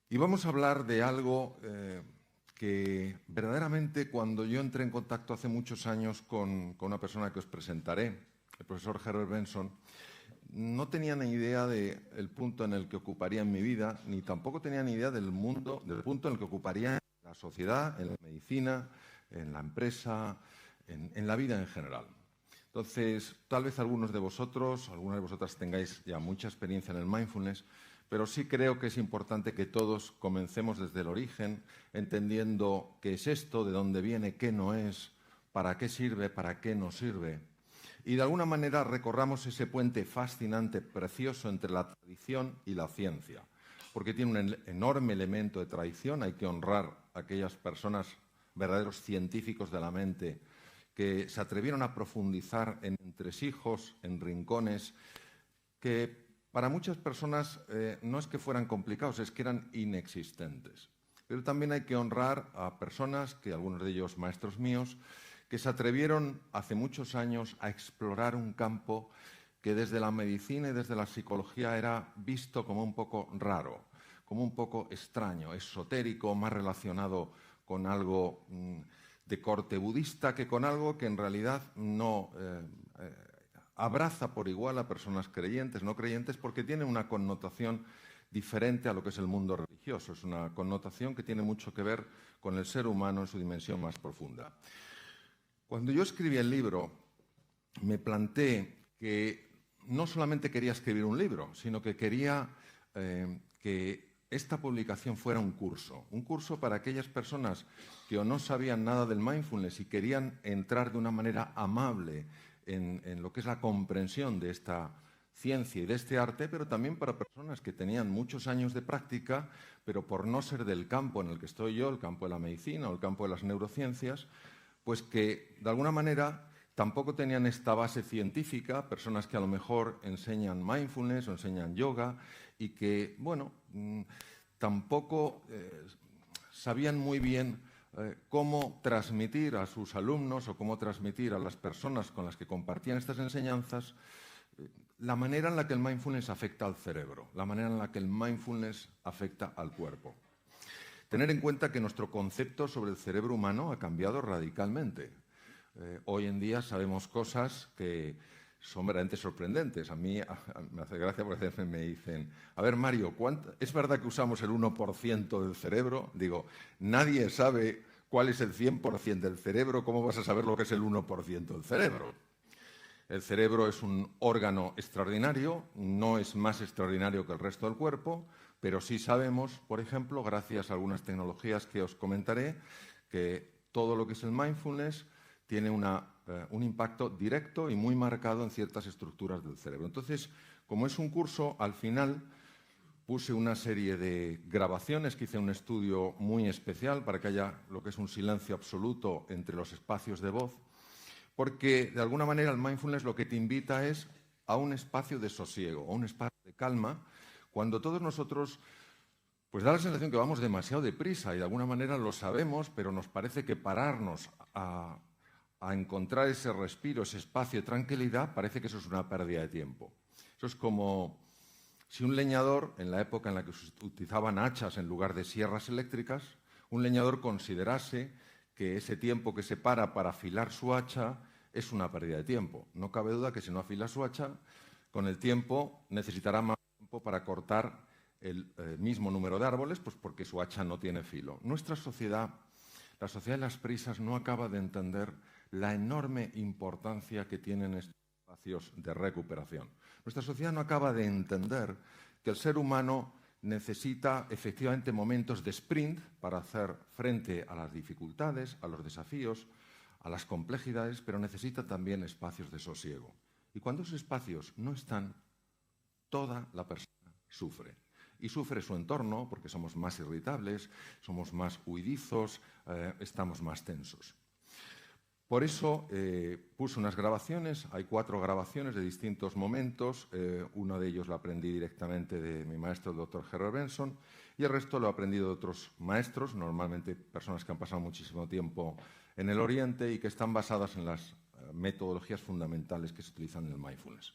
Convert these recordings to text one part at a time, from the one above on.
Y vamos a hablar de algo que verdaderamente cuando yo entré en contacto hace muchos años con una persona que os presentaré, el profesor Herbert Benson, no tenía ni idea del punto en el que ocuparía en mi vida, ni tampoco tenía ni idea del mundo, del punto en el que ocuparía en la sociedad, en la medicina, en la empresa, en la vida en general. Entonces, tal vez algunas de vosotras tengáis ya mucha experiencia en el mindfulness, pero sí creo que es importante que todos comencemos desde el origen, entendiendo qué es esto, de dónde viene, qué no es, para qué sirve, para qué no sirve. Y de alguna manera recorramos ese puente fascinante, precioso, entre la tradición y la ciencia, porque tiene un enorme elemento de tradición. Hay que honrar a aquellas personas, verdaderos científicos de la mente, que se atrevieron a profundizar en entresijos, en rincones, que para muchas personas no es que fueran complicados, es que eran inexistentes. Pero también hay que honrar a personas, que algunos de ellos maestros míos, que se atrevieron hace muchos años a explorar un campo que desde la medicina y desde la psicología era visto como un poco raro, como un poco extraño, esotérico, más relacionado con algo de corte budista que con algo que en realidad no abraza por igual a personas creyentes, no creyentes, porque tiene una connotación diferente a lo que es el mundo religioso. Es una connotación que tiene mucho que ver con el ser humano en su dimensión más profunda. Cuando yo escribí el libro, me planteé que no solamente quería escribir un libro, sino que quería que esta publicación fuera un curso para aquellas personas que o no sabían nada del mindfulness y querían entrar de una manera amable en lo que es la comprensión de esta ciencia y de este arte, pero también para personas que tenían muchos años de práctica, pero por no ser del campo en el que estoy yo, el campo de la medicina o el campo de las neurociencias, pues que de alguna manera tampoco tenían esta base científica, personas que a lo mejor enseñan mindfulness o enseñan yoga y que, bueno, tampoco sabían muy bien cómo transmitir a sus alumnos o cómo transmitir a las personas con las que compartían estas enseñanzas la manera en la que el mindfulness afecta al cerebro, la manera en la que el mindfulness afecta al cuerpo. Tener en cuenta que nuestro concepto sobre el cerebro humano ha cambiado radicalmente. Hoy en día sabemos cosas que son verdaderamente sorprendentes. A mí me hace gracia porque a veces me dicen, a ver, Mario, ¿es verdad que usamos el 1% del cerebro? Digo, nadie sabe cuál es el 100% del cerebro, ¿cómo vas a saber lo que es el 1% del cerebro? El cerebro es un órgano extraordinario, no es más extraordinario que el resto del cuerpo, pero sí sabemos, por ejemplo, gracias a algunas tecnologías que os comentaré, que todo lo que es el mindfulness tiene un impacto directo y muy marcado en ciertas estructuras del cerebro. Entonces, como es un curso, al final puse una serie de grabaciones, que hice un estudio muy especial para que haya lo que es un silencio absoluto entre los espacios de voz, porque de alguna manera el mindfulness lo que te invita es a un espacio de sosiego, a un espacio de calma, cuando todos nosotros, pues da la sensación que vamos demasiado deprisa y de alguna manera lo sabemos, pero nos parece que pararnos a encontrar ese respiro, ese espacio de tranquilidad, parece que eso es una pérdida de tiempo. Eso es como si un leñador, en la época en la que se utilizaban hachas en lugar de sierras eléctricas, un leñador considerase que ese tiempo que se para afilar su hacha es una pérdida de tiempo. No cabe duda que si no afila su hacha, con el tiempo necesitará más tiempo para cortar el mismo número de árboles, pues porque su hacha no tiene filo. Nuestra sociedad, la sociedad de las prisas, no acaba de entender la enorme importancia que tienen estos espacios de recuperación. Nuestra sociedad no acaba de entender que el ser humano necesita efectivamente momentos de sprint para hacer frente a las dificultades, a los desafíos, a las complejidades, pero necesita también espacios de sosiego. Y cuando esos espacios no están, toda la persona sufre. Y sufre su entorno porque somos más irritables, somos más huidizos, estamos más tensos. Por eso puse unas grabaciones, hay 4 grabaciones de distintos momentos, uno de ellos lo aprendí directamente de mi maestro, el Dr. Herbert Benson, y el resto lo he aprendido de otros maestros, normalmente personas que han pasado muchísimo tiempo en el Oriente y que están basadas en las metodologías fundamentales que se utilizan en el mindfulness.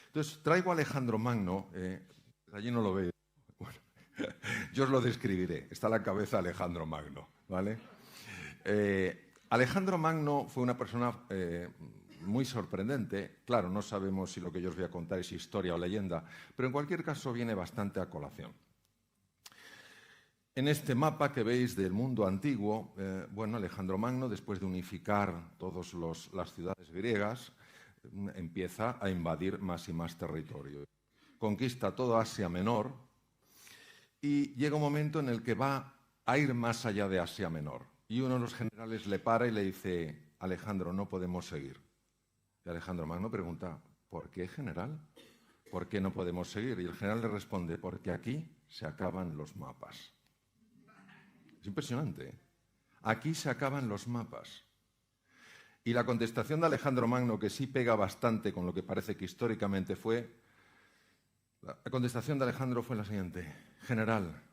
Entonces, traigo a Alejandro Magno, allí no lo veo, bueno, Yo os lo describiré. Está a la cabeza Alejandro Magno, ¿vale? Alejandro Magno fue una persona muy sorprendente. Claro, no sabemos si lo que yo os voy a contar es historia o leyenda, pero en cualquier caso viene bastante a colación. En este mapa que veis del mundo antiguo, bueno, Alejandro Magno, después de unificar todas las ciudades griegas, empieza a invadir más y más territorio. Conquista toda Asia Menor y llega un momento en el que va a ir más allá de Asia Menor. Y uno de los generales le para y le dice: Alejandro, no podemos seguir. Y Alejandro Magno pregunta: ¿por qué, general? ¿Por qué no podemos seguir? Y el general le responde: porque aquí se acaban los mapas. Es impresionante, ¿eh? Aquí se acaban los mapas. Y la contestación de Alejandro Magno, que sí pega bastante con lo que parece que históricamente fue, la contestación de Alejandro fue la siguiente: general,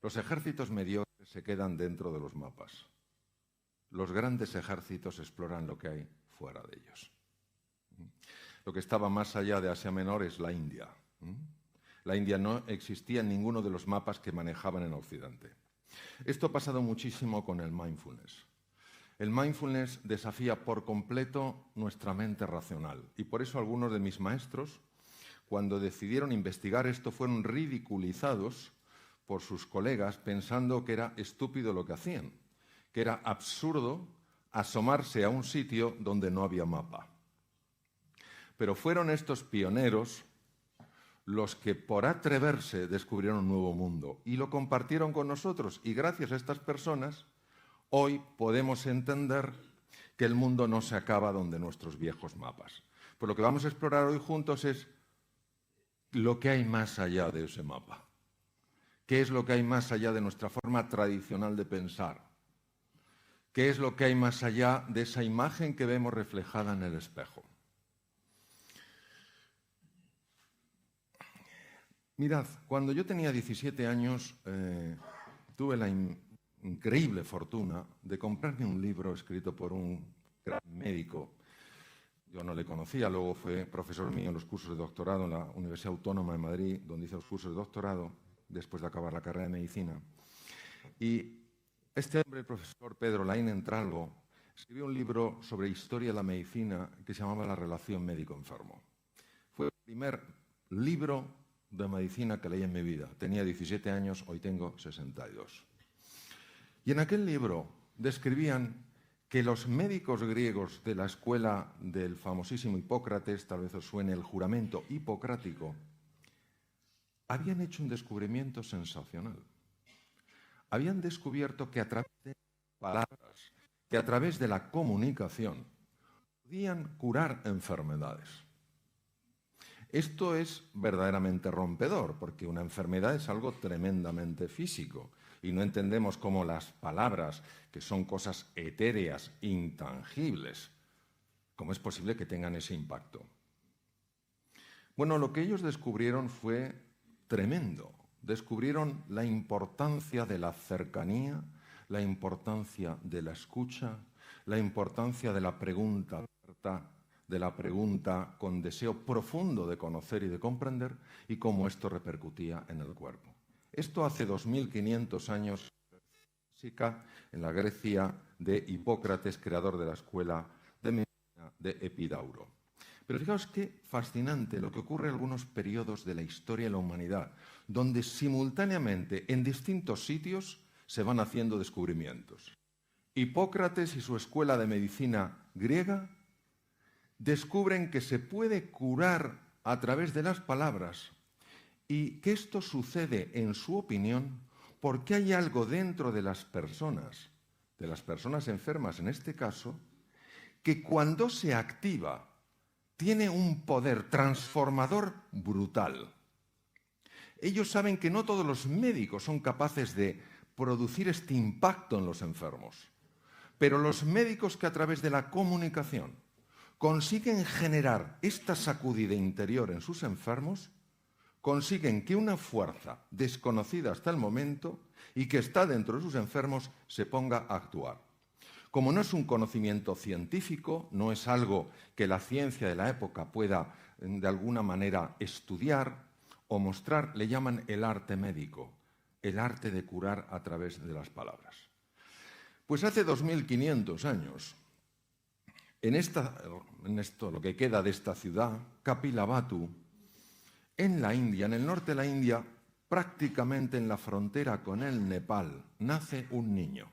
los ejércitos mediocres se quedan dentro de los mapas. Los grandes ejércitos exploran lo que hay fuera de ellos. Lo que estaba más allá de Asia Menor es la India. La India no existía en ninguno de los mapas que manejaban en Occidente. Esto ha pasado muchísimo con el mindfulness. El mindfulness desafía por completo nuestra mente racional y por eso algunos de mis maestros, cuando decidieron investigar esto, fueron ridiculizados por sus colegas pensando que era estúpido lo que hacían, que era absurdo asomarse a un sitio donde no había mapa. Pero fueron estos pioneros los que por atreverse descubrieron un nuevo mundo y lo compartieron con nosotros. Y gracias a estas personas, hoy podemos entender que el mundo no se acaba donde nuestros viejos mapas. Pues lo que vamos a explorar hoy juntos es lo que hay más allá de ese mapa. ¿Qué es lo que hay más allá de nuestra forma tradicional de pensar? ¿Qué es lo que hay más allá de esa imagen que vemos reflejada en el espejo? Mirad, cuando yo tenía 17 años, tuve la increíble fortuna de comprarme un libro escrito por un gran médico. Yo no le conocía, luego fue profesor mío en los cursos de doctorado en la Universidad Autónoma de Madrid, donde hice los cursos de doctorado, después de acabar la carrera de medicina. Y este hombre, el profesor Pedro Laín Entralgo, escribió un libro sobre historia de la medicina que se llamaba La relación médico-enfermo. Fue el primer libro de medicina que leí en mi vida. Tenía 17 años, hoy tengo 62. Y en aquel libro describían que los médicos griegos de la escuela del famosísimo Hipócrates, tal vez os suene el juramento hipocrático, habían hecho un descubrimiento sensacional. Habían descubierto que a través de palabras, que a través de la comunicación, podían curar enfermedades. Esto es verdaderamente rompedor, porque una enfermedad es algo tremendamente físico y no entendemos cómo las palabras, que son cosas etéreas, intangibles, cómo es posible que tengan ese impacto. Bueno, lo que ellos descubrieron fue tremendo. Descubrieron la importancia de la cercanía, la importancia de la escucha, la importancia de la pregunta abierta, de la pregunta con deseo profundo de conocer y de comprender, y cómo esto repercutía en el cuerpo. Esto hace 2500 años en la Grecia de Hipócrates, creador de la escuela de medicina de Epidauro. Pero fijaos qué fascinante lo que ocurre en algunos periodos de la historia de la humanidad, donde simultáneamente en distintos sitios se van haciendo descubrimientos. Hipócrates y su escuela de medicina griega descubren que se puede curar a través de las palabras y que esto sucede, en su opinión, porque hay algo dentro de las personas enfermas en este caso, que cuando se activa tiene un poder transformador brutal. Ellos saben que no todos los médicos son capaces de producir este impacto en los enfermos, pero los médicos que a través de la comunicación consiguen generar esta sacudida interior en sus enfermos, consiguen que una fuerza desconocida hasta el momento y que está dentro de sus enfermos se ponga a actuar. Como no es un conocimiento científico, no es algo que la ciencia de la época pueda de alguna manera estudiar o mostrar, le llaman el arte médico. el arte de curar a través de las palabras. Pues hace 2500 años, en esto, lo que queda de esta ciudad, Kapilavatthu, en la India, en el norte de la India, prácticamente en la frontera con el Nepal, nace un niño.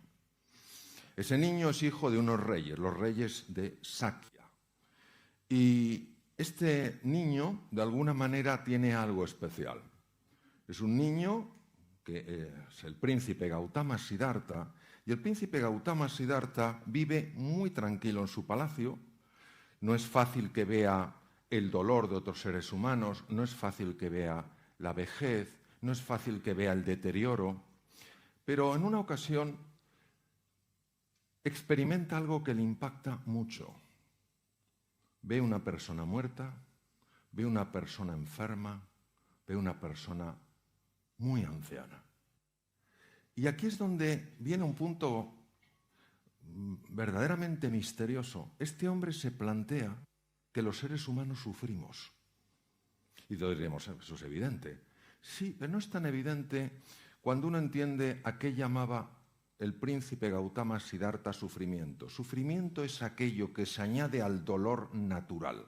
Ese niño es hijo de unos reyes, los reyes de Sakya. Y este niño, de alguna manera, tiene algo especial. Es un niño que es el príncipe Gautama Siddhartha, y el príncipe Gautama Siddhartha vive muy tranquilo en su palacio. No es fácil que vea el dolor de otros seres humanos, no es fácil que vea la vejez, no es fácil que vea el deterioro, pero en una ocasión experimenta algo que le impacta mucho. Ve una persona muerta, ve una persona enferma, ve una persona muy anciana. Y aquí es donde viene un punto verdaderamente misterioso. Este hombre se plantea que los seres humanos sufrimos. Y todos diremos, eso es evidente. Sí, pero no es tan evidente cuando uno entiende a qué llamaba el príncipe Gautama Siddhartha sufrimiento. Sufrimiento es aquello que se añade al dolor natural.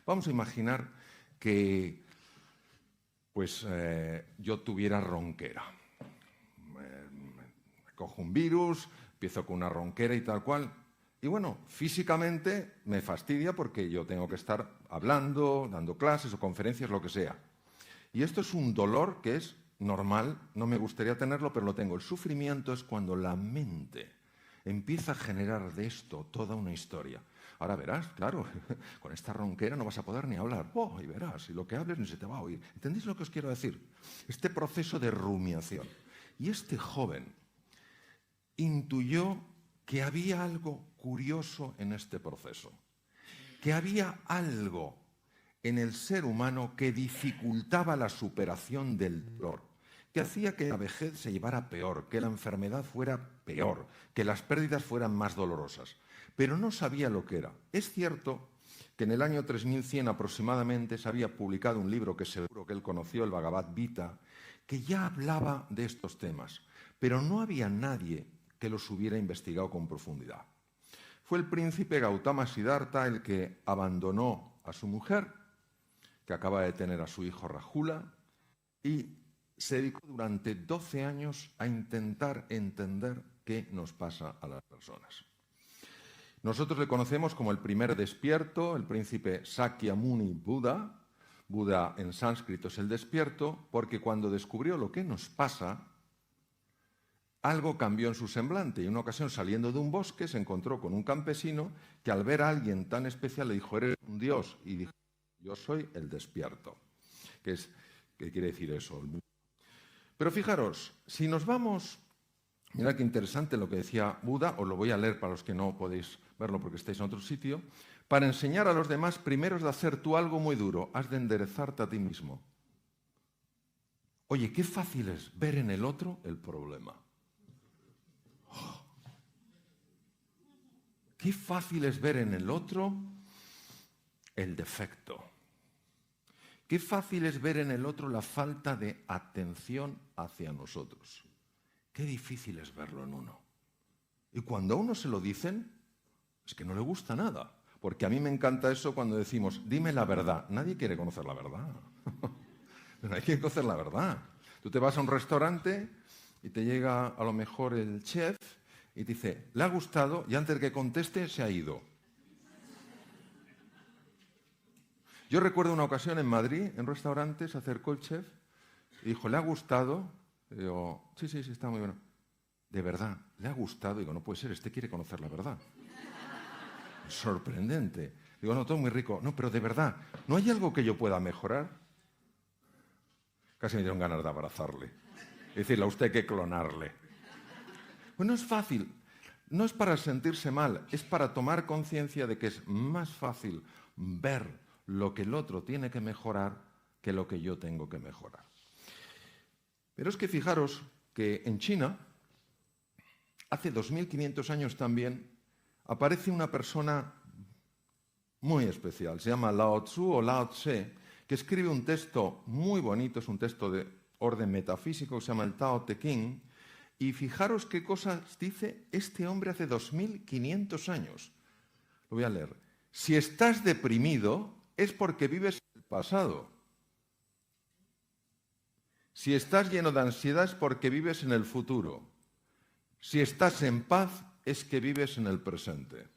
Vamos a imaginar que yo tuviera ronquera. Cojo un virus, empiezo con una ronquera y tal cual. Y bueno, físicamente me fastidia porque yo tengo que estar hablando, dando clases o conferencias, lo que sea. Y esto es un dolor que es normal, no me gustaría tenerlo, pero lo tengo. El sufrimiento es cuando la mente empieza a generar de esto toda una historia. Ahora verás, claro, con esta ronquera no vas a poder ni hablar. Oh, y verás, y lo que hables ni se te va a oír. ¿Entendéis lo que os quiero decir? Este proceso de rumiación. Y este joven intuyó que había algo curioso en este proceso, que había algo en el ser humano que dificultaba la superación del dolor, que hacía que la vejez se llevara peor, que la enfermedad fuera peor, que las pérdidas fueran más dolorosas. Pero no sabía lo que era. Es cierto que en el año 3100 aproximadamente se había publicado un libro que seguro que él conoció, el Bhagavad Gita, que ya hablaba de estos temas, pero no había nadie que los hubiera investigado con profundidad. Fue el príncipe Gautama Siddhartha el que abandonó a su mujer, que acaba de tener a su hijo Rahula, y se dedicó durante 12 años a intentar entender qué nos pasa a las personas. Nosotros le conocemos como el primer despierto, el príncipe Sakyamuni Buda. Buda en sánscrito es el despierto, porque cuando descubrió lo que nos pasa, algo cambió en su semblante y en una ocasión saliendo de un bosque se encontró con un campesino que al ver a alguien tan especial le dijo, eres un dios, y dijo, yo soy el despierto. ¿Qué quiere decir eso? Pero fijaros, si nos vamos, mirad qué interesante lo que decía Buda, os lo voy a leer para los que no podéis verlo porque estáis en otro sitio, para enseñar a los demás primero es de hacer tú algo muy duro, has de enderezarte a ti mismo. Oye, qué fácil es ver en el otro el problema. Qué fácil es ver en el otro el defecto. Qué fácil es ver en el otro la falta de atención hacia nosotros. Qué difícil es verlo en uno. Y cuando a uno se lo dicen, es que no le gusta nada. Porque a mí me encanta eso cuando decimos, dime la verdad. Nadie quiere conocer la verdad. Pero hay que conocer la verdad. Tú te vas a un restaurante y te llega a lo mejor el chef y te dice, ¿le ha gustado? Y antes de que conteste, se ha ido. Yo recuerdo una ocasión en Madrid, en un restaurante, se acercó el chef y dijo, ¿le ha gustado? Y digo, sí, está muy bueno. De verdad, ¿le ha gustado? Digo, no puede ser, este quiere conocer la verdad. Sorprendente. Digo, no, todo muy rico. No, pero de verdad, ¿no hay algo que yo pueda mejorar? Casi me dieron ganas de abrazarle. Y decirle, a usted hay que clonarle. Pues no es fácil. No es para sentirse mal, es para tomar conciencia de que es más fácil ver lo que el otro tiene que mejorar que lo que yo tengo que mejorar. Pero es que fijaros que en China, hace 2500 años también, aparece una persona muy especial, se llama Lao Tzu o Lao Tse, que escribe un texto muy bonito, es un texto de orden metafísico que se llama el Tao Te Ching, y fijaros qué cosas dice este hombre hace 2500 años. Lo voy a leer. Si estás deprimido es porque vives en el pasado. Si estás lleno de ansiedad es porque vives en el futuro. Si estás en paz es que vives en el presente.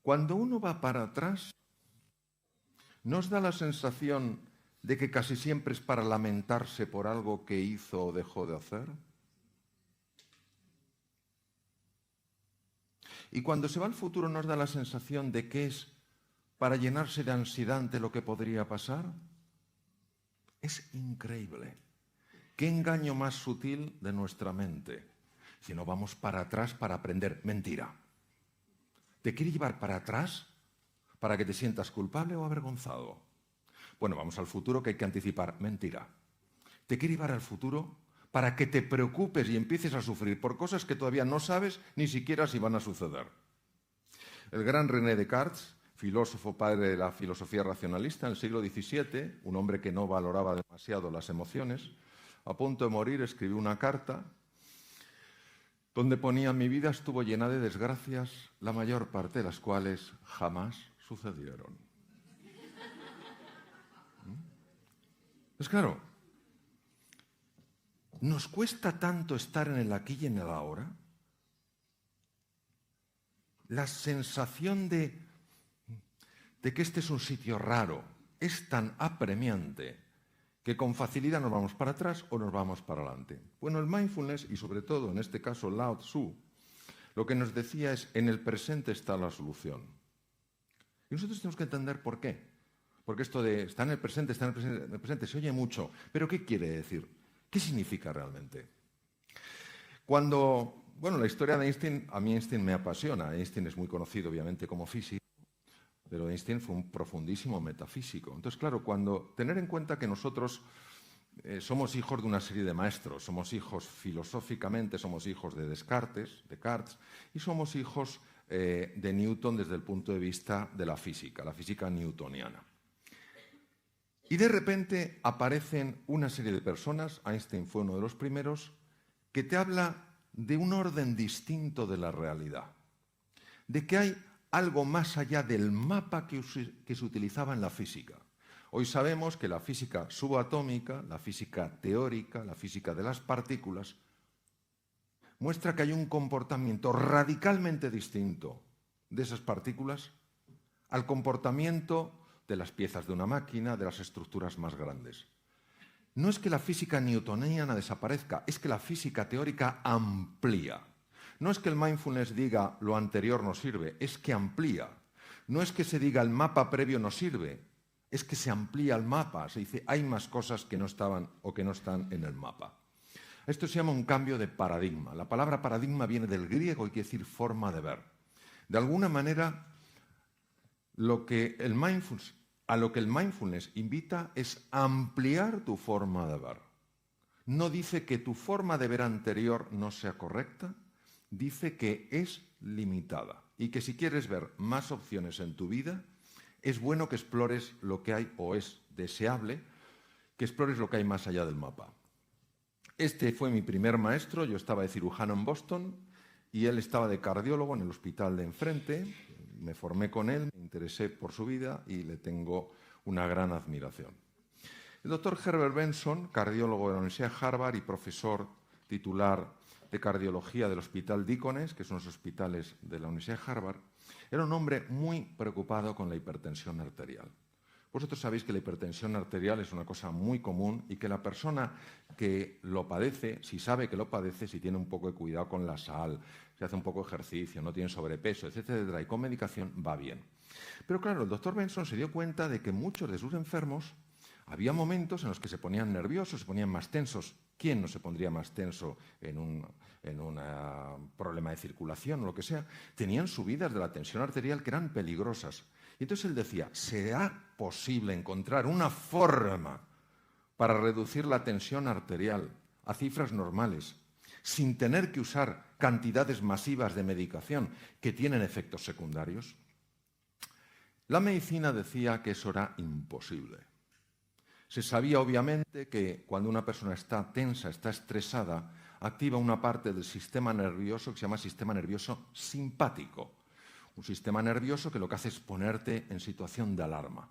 Cuando uno va para atrás, ¿nos da la sensación de que casi siempre es para lamentarse por algo que hizo o dejó de hacer? Y cuando se va al futuro, ¿nos da la sensación de que es para llenarse de ansiedad ante lo que podría pasar? Es increíble. ¿Qué engaño más sutil de nuestra mente? Si no vamos para atrás para aprender. Mentira. ¿Te quiere llevar para atrás para que te sientas culpable o avergonzado? Bueno, vamos al futuro que hay que anticipar. Mentira. ¿Te quiere llevar al futuro para que te preocupes y empieces a sufrir por cosas que todavía no sabes ni siquiera si van a suceder? El gran René Descartes, filósofo padre de la filosofía racionalista en el siglo XVII, un hombre que no valoraba demasiado las emociones, a punto de morir escribió una carta donde ponía: mi vida estuvo llena de desgracias, la mayor parte de las cuales jamás sucedieron. Pues claro, ¿nos cuesta tanto estar en el aquí y en el ahora? La sensación de que este es un sitio raro es tan apremiante que con facilidad nos vamos para atrás o nos vamos para adelante. Bueno, el mindfulness, y sobre todo en este caso Lao Tzu, lo que nos decía es: en el presente está la solución. Y nosotros tenemos que entender por qué. Porque esto de está en el presente, en el presente, se oye mucho. ¿Pero qué quiere decir? ¿Qué significa realmente? La historia de Einstein, a mí Einstein me apasiona. Einstein es muy conocido, obviamente, como físico, pero Einstein fue un profundísimo metafísico. Entonces, claro, tener en cuenta que nosotros somos hijos de una serie de maestros, somos hijos filosóficamente, somos hijos de Descartes, y somos hijos de Newton desde el punto de vista de la física newtoniana. Y de repente aparecen una serie de personas, Einstein fue uno de los primeros, que te habla de un orden distinto de la realidad, de que hay algo más allá del mapa que se utilizaba en la física. Hoy sabemos que la física subatómica, la física teórica, la física de las partículas, muestra que hay un comportamiento radicalmente distinto de esas partículas al comportamiento de las piezas de una máquina, de las estructuras más grandes. No es que la física newtoniana desaparezca, es que la física teórica amplía. No es que el mindfulness diga lo anterior no sirve, es que amplía. No es que se diga el mapa previo no sirve, es que se amplía el mapa. Se dice hay más cosas que no estaban o que no están en el mapa. Esto se llama un cambio de paradigma. La palabra paradigma viene del griego y quiere decir forma de ver. De alguna manera, a lo que el mindfulness invita es ampliar tu forma de ver. No dice que tu forma de ver anterior no sea correcta, dice que es limitada y que si quieres ver más opciones en tu vida, es bueno que explores lo que hay, o es deseable que explores lo que hay más allá del mapa. Este fue mi primer maestro. Yo estaba de cirujano en Boston y él estaba de cardiólogo en el hospital de enfrente. Me formé con él, me interesé por su vida y le tengo una gran admiración. El doctor Herbert Benson, cardiólogo de la Universidad de Harvard y profesor titular de cardiología del Hospital Deaconess, que son los hospitales de la Universidad de Harvard, era un hombre muy preocupado con la hipertensión arterial. Vosotros sabéis que la hipertensión arterial es una cosa muy común y que la persona que lo padece, si sabe que lo padece, si tiene un poco de cuidado con la sal, si hace un poco de ejercicio, no tiene sobrepeso, etcétera, y con medicación, va bien. Pero claro, el doctor Benson se dio cuenta de que muchos de sus enfermos había momentos en los que se ponían nerviosos, se ponían más tensos. ¿Quién no se pondría más tenso en un problema de circulación o lo que sea? Tenían subidas de la tensión arterial que eran peligrosas. Y entonces él decía, ¿será posible encontrar una forma para reducir la tensión arterial a cifras normales sin tener que usar cantidades masivas de medicación que tienen efectos secundarios? La medicina decía que eso era imposible. Se sabía obviamente que cuando una persona está tensa, está estresada, activa una parte del sistema nervioso que se llama sistema nervioso simpático. Un sistema nervioso que lo que hace es ponerte en situación de alarma.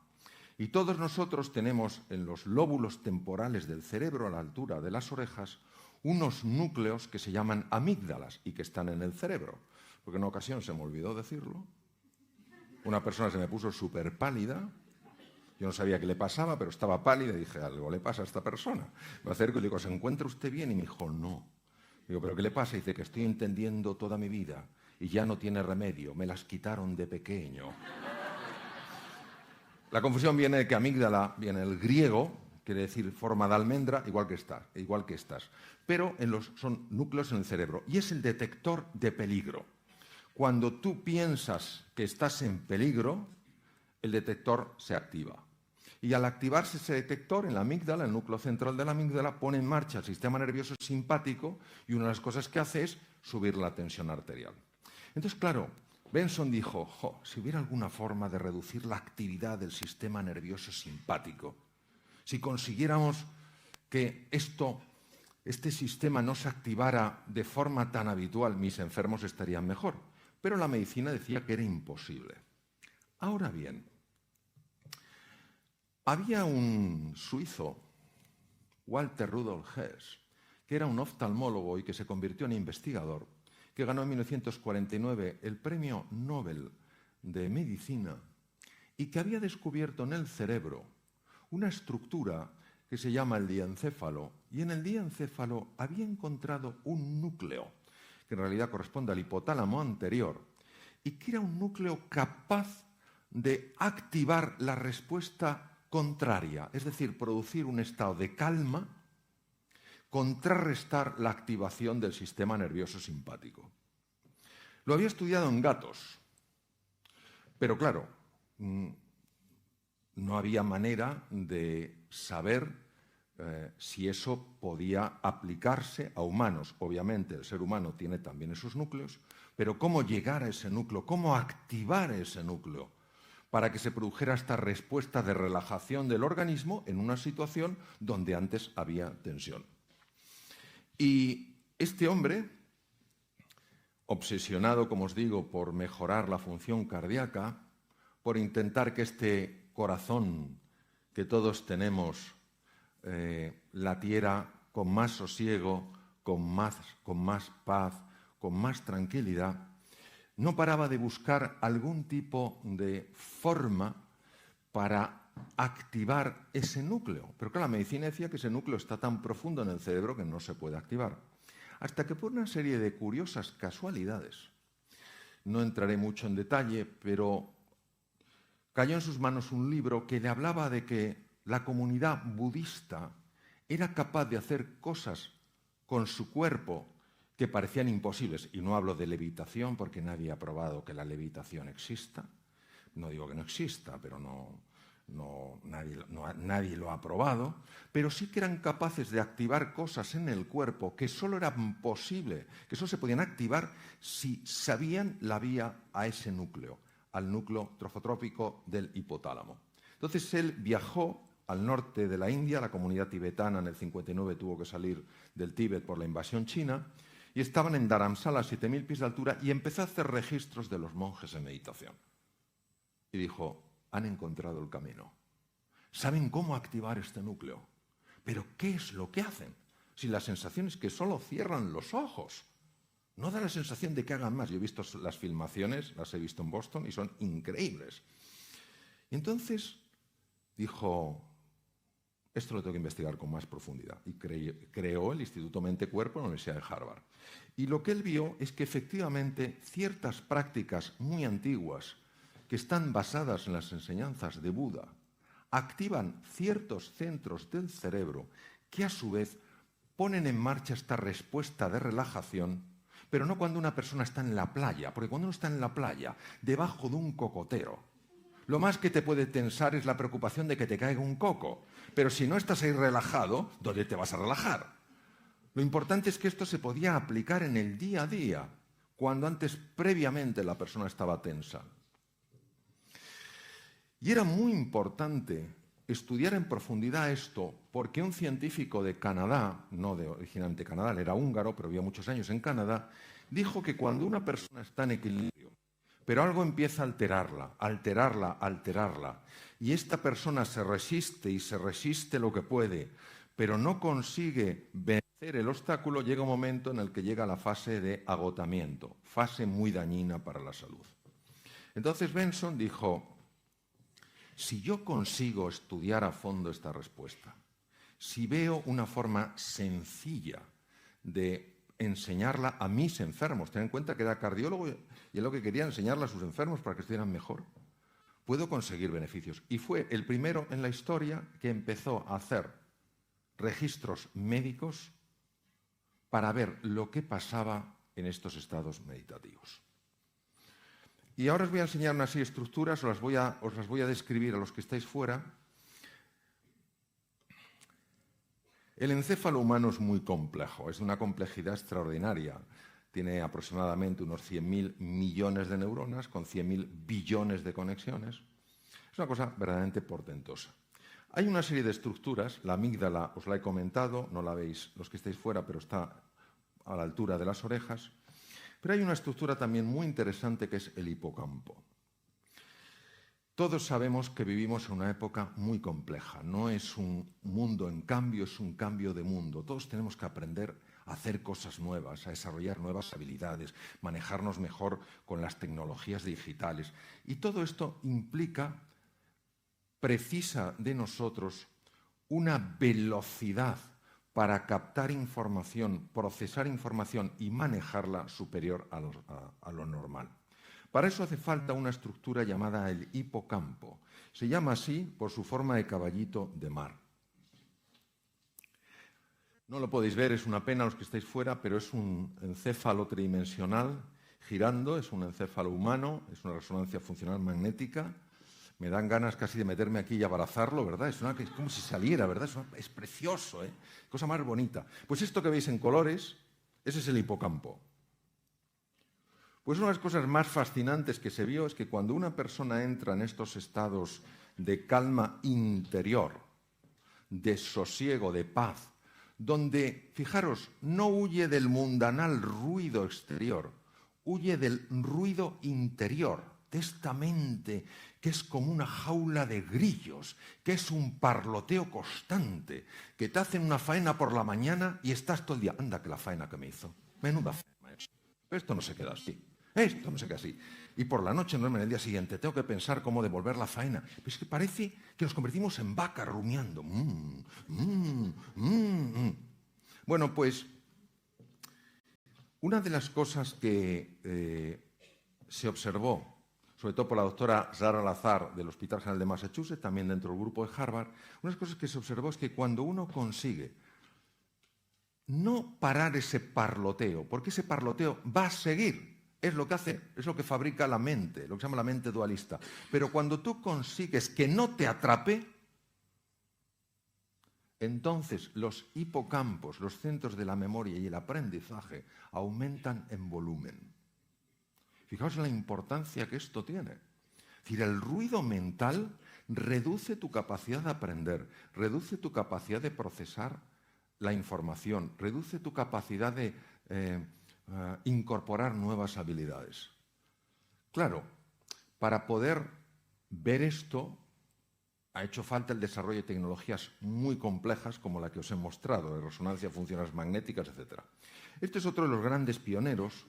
Y todos nosotros tenemos en los lóbulos temporales del cerebro, a la altura de las orejas, unos núcleos que se llaman amígdalas y que están en el cerebro. Porque en una ocasión se me olvidó decirlo. Una persona se me puso súper pálida. Yo no sabía qué le pasaba, pero estaba pálida y dije, algo le pasa a esta persona. Me acerco y le digo, ¿se encuentra usted bien? Y me dijo, no. Digo, ¿pero qué le pasa? Y dice que estoy entendiendo toda mi vida y ya no tiene remedio. Me las quitaron de pequeño. La confusión viene de que amígdala viene del griego, quiere decir forma de almendra, igual que estas. Pero son núcleos en el cerebro y es el detector de peligro. Cuando tú piensas que estás en peligro, el detector se activa. Y al activarse ese detector en la amígdala, el núcleo central de la amígdala, pone en marcha el sistema nervioso simpático y una de las cosas que hace es subir la tensión arterial. Entonces, claro, Benson dijo, si hubiera alguna forma de reducir la actividad del sistema nervioso simpático, si consiguiéramos que este sistema no se activara de forma tan habitual, mis enfermos estarían mejor. Pero la medicina decía que era imposible. Ahora bien, había un suizo, Walter Rudolf Hess, que era un oftalmólogo y que se convirtió en investigador, que ganó en 1949 el Premio Nobel de Medicina y que había descubierto en el cerebro una estructura que se llama el diencéfalo, y en el diencéfalo había encontrado un núcleo, que en realidad corresponde al hipotálamo anterior, y que era un núcleo capaz de activar la respuesta contraria, es decir, producir un estado de calma, contrarrestar la activación del sistema nervioso simpático. Lo había estudiado en gatos, pero claro, no había manera de saber si eso podía aplicarse a humanos. Obviamente el ser humano tiene también esos núcleos, pero cómo llegar a ese núcleo, cómo activar ese núcleo para que se produjera esta respuesta de relajación del organismo en una situación donde antes había tensión. Y este hombre, obsesionado, como os digo, por mejorar la función cardíaca, por intentar que este corazón que todos tenemos latiera con más sosiego, con más paz, con más tranquilidad, no paraba de buscar algún tipo de forma para activar ese núcleo. Pero claro, la medicina decía que ese núcleo está tan profundo en el cerebro que no se puede activar. Hasta que por una serie de curiosas casualidades, no entraré mucho en detalle, pero cayó en sus manos un libro que le hablaba de que la comunidad budista era capaz de hacer cosas con su cuerpo que parecían imposibles. Y no hablo de levitación porque nadie ha probado que la levitación exista. No digo que no exista, pero nadie lo ha probado. Pero sí que eran capaces de activar cosas en el cuerpo que solo eran posibles, que solo se podían activar si sabían la vía a ese núcleo, al núcleo trofotrópico del hipotálamo. Entonces él viajó al norte de la India, la comunidad tibetana en el 59 tuvo que salir del Tíbet por la invasión china, y estaban en Dharamsala a 7.000 pies de altura, y empezó a hacer registros de los monjes en meditación. Y dijo, han encontrado el camino. Saben cómo activar este núcleo. Pero ¿qué es lo que hacen? Si la sensación es que solo cierran los ojos. No da la sensación de que hagan más. Yo he visto las filmaciones, las he visto en Boston, y son increíbles. Y entonces dijo, esto lo tengo que investigar con más profundidad. Y creó el Instituto Mente-Cuerpo en la Universidad de Harvard. Y lo que él vio es que efectivamente ciertas prácticas muy antiguas que están basadas en las enseñanzas de Buda activan ciertos centros del cerebro que a su vez ponen en marcha esta respuesta de relajación, pero no cuando una persona está en la playa, porque cuando uno está en la playa, debajo de un cocotero, lo más que te puede tensar es la preocupación de que te caiga un coco. Pero si no estás ahí relajado, ¿dónde te vas a relajar? Lo importante es que esto se podía aplicar en el día a día, cuando antes previamente la persona estaba tensa. Y era muy importante estudiar en profundidad esto, porque un científico de Canadá, no de originalmente Canadá, él era húngaro, pero vivía muchos años en Canadá, dijo que cuando una persona está en equilibrio, pero algo empieza a alterarla, y esta persona se resiste y se resiste lo que puede, pero no consigue vencer el obstáculo, llega un momento en el que llega la fase de agotamiento, fase muy dañina para la salud. Entonces Benson dijo, si yo consigo estudiar a fondo esta respuesta, si veo una forma sencilla de enseñarla a mis enfermos, ten en cuenta que era cardiólogo y es lo que quería enseñarla a sus enfermos para que estuvieran mejor, puedo conseguir beneficios. Y fue el primero en la historia que empezó a hacer registros médicos para ver lo que pasaba en estos estados meditativos. Y ahora os voy a enseñar una serie de estructuras, os las voy a describir a los que estáis fuera. El encéfalo humano es muy complejo, es de una complejidad extraordinaria. Tiene aproximadamente unos 100.000 millones de neuronas con 100.000 billones de conexiones. Es una cosa verdaderamente portentosa. Hay una serie de estructuras, la amígdala os la he comentado, no la veis los que estáis fuera, pero está a la altura de las orejas. Pero hay una estructura también muy interesante que es el hipocampo. Todos sabemos que vivimos en una época muy compleja. No es un mundo en cambio, es un cambio de mundo. Todos tenemos que aprender a hacer cosas nuevas, a desarrollar nuevas habilidades, manejarnos mejor con las tecnologías digitales. Y todo esto precisa de nosotros una velocidad para captar información, procesar información y manejarla superior a lo normal. Para eso hace falta una estructura llamada el hipocampo. Se llama así por su forma de caballito de mar. No lo podéis ver, es una pena los que estáis fuera, pero es un encéfalo tridimensional girando, es un encéfalo humano, es una resonancia funcional magnética. Me dan ganas casi de meterme aquí y abrazarlo, ¿verdad? Es como si saliera, ¿verdad? Es precioso, ¿eh? Cosa más bonita. Pues esto que veis en colores, ese es el hipocampo. Pues una de las cosas más fascinantes que se vio es que cuando una persona entra en estos estados de calma interior, de sosiego, de paz, donde, fijaros, no huye del mundanal ruido exterior, huye del ruido interior, de esta mente que es como una jaula de grillos, que es un parloteo constante, que te hacen una faena por la mañana y estás todo el día, anda que la faena que me hizo, menuda faena hecho. Pero esto no se queda así, esto no se queda así. Y por la noche, no en el día siguiente, tengo que pensar cómo devolver la faena. Pero es que parece que nos convertimos en vacas rumiando. Bueno, pues una de las cosas que se observó, sobre todo por la doctora Zara Lazar del Hospital General de Massachusetts, también dentro del grupo de Harvard, una de las cosas que se observó es que cuando uno consigue no parar ese parloteo, porque ese parloteo va a seguir, es lo que hace, es lo que fabrica la mente, lo que se llama la mente dualista, pero cuando tú consigues que no te atrape, entonces los hipocampos, los centros de la memoria y el aprendizaje aumentan en volumen. Fijaos en la importancia que esto tiene. Es decir, el ruido mental reduce tu capacidad de aprender, reduce tu capacidad de procesar la información, reduce tu capacidad de incorporar nuevas habilidades. Claro, para poder ver esto, ha hecho falta el desarrollo de tecnologías muy complejas como la que os he mostrado, de resonancia funcionales magnéticas, etc. Este es otro de los grandes pioneros.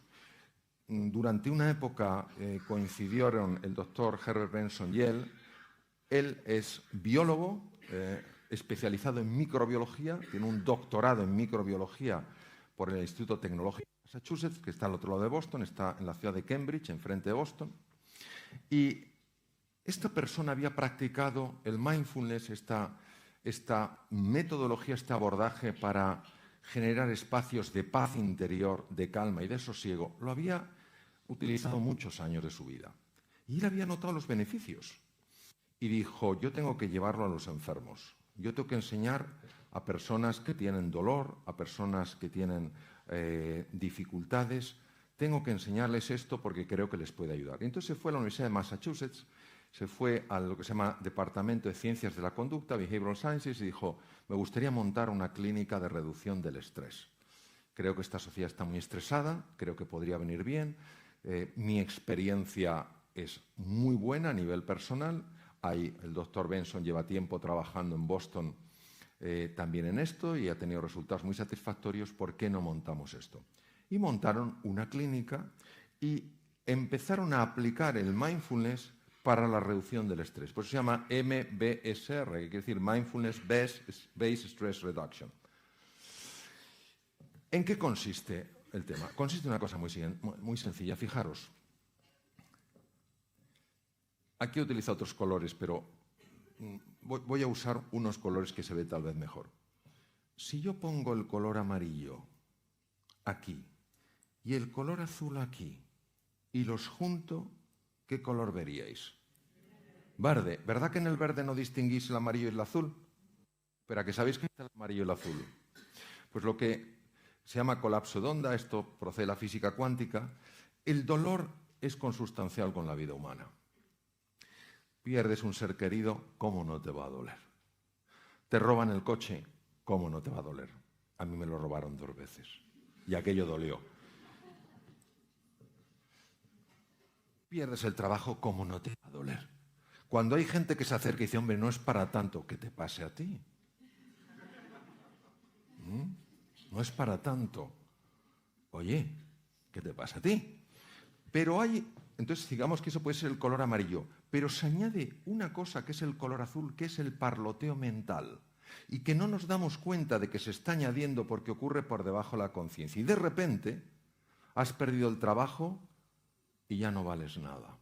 Durante una época coincidieron el doctor Herbert Benson y él. Él es biólogo, especializado en microbiología, tiene un doctorado en microbiología por el Instituto Tecnológico de Massachusetts, que está al otro lado de Boston, está en la ciudad de Cambridge, enfrente de Boston. Y esta persona había practicado el mindfulness, esta metodología, este abordaje para generar espacios de paz interior, de calma y de sosiego. Lo había utilizado muchos años de su vida. Y él había notado los beneficios. Y dijo, yo tengo que llevarlo a los enfermos. Yo tengo que enseñar a personas que tienen dolor, a personas que tienen dificultades. Tengo que enseñarles esto porque creo que les puede ayudar. Y entonces se fue a la Universidad de Massachusetts se fue a lo que se llama Departamento de Ciencias de la Conducta, Behavioral Sciences, y dijo, me gustaría montar una clínica de reducción del estrés. Creo que esta sociedad está muy estresada, creo que podría venir bien. Mi experiencia es muy buena a nivel personal. El doctor Benson lleva tiempo trabajando en Boston también en esto y ha tenido resultados muy satisfactorios. ¿Por qué no montamos esto? Y montaron una clínica y empezaron a aplicar el mindfulness para la reducción del estrés. Por eso se llama MBSR, que quiere decir Mindfulness Based Stress Reduction. ¿En qué consiste el tema? Consiste en una cosa muy sencilla. Fijaros, aquí he utilizado otros colores, pero voy a usar unos colores que se ve tal vez mejor. Si yo pongo el color amarillo aquí y el color azul aquí y los junto, ¿qué color veríais? Verde. ¿Verdad que en el verde no distinguís el amarillo y el azul? Pero ¿a qué sabéis que está el amarillo y el azul? Pues lo que se llama colapso de onda, esto procede de la física cuántica. El dolor es consustancial con la vida humana. Pierdes un ser querido, ¿cómo no te va a doler? Te roban el coche, ¿cómo no te va a doler? A mí me lo robaron 2 veces y aquello dolió. Pierdes el trabajo, ¿cómo no te va a doler? Cuando hay gente que se acerca y dice, hombre, no es para tanto, que te pase a ti. No es para tanto. Oye, ¿qué te pasa a ti? Pero entonces digamos que eso puede ser el color amarillo, pero se añade una cosa que es el color azul, que es el parloteo mental, y que no nos damos cuenta de que se está añadiendo porque ocurre por debajo de la conciencia. Y de repente has perdido el trabajo y ya no vales nada.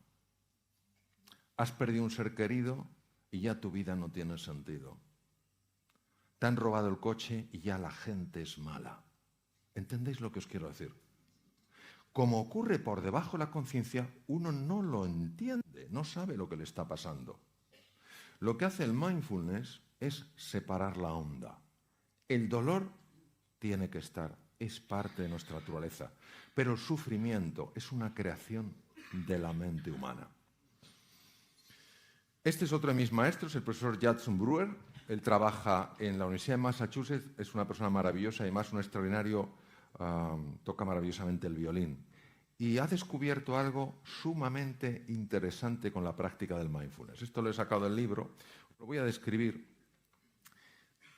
Has perdido un ser querido y ya tu vida no tiene sentido. Te han robado el coche y ya la gente es mala. ¿Entendéis lo que os quiero decir? Como ocurre por debajo de la conciencia, uno no lo entiende, no sabe lo que le está pasando. Lo que hace el mindfulness es separar la onda. El dolor tiene que estar, es parte de nuestra naturaleza, pero el sufrimiento es una creación de la mente humana. Este es otro de mis maestros, el profesor Judson Brewer. Él trabaja en la Universidad de Massachusetts, es una persona maravillosa, además un extraordinario, toca maravillosamente el violín. Y ha descubierto algo sumamente interesante con la práctica del mindfulness. Esto lo he sacado del libro, lo voy a describir.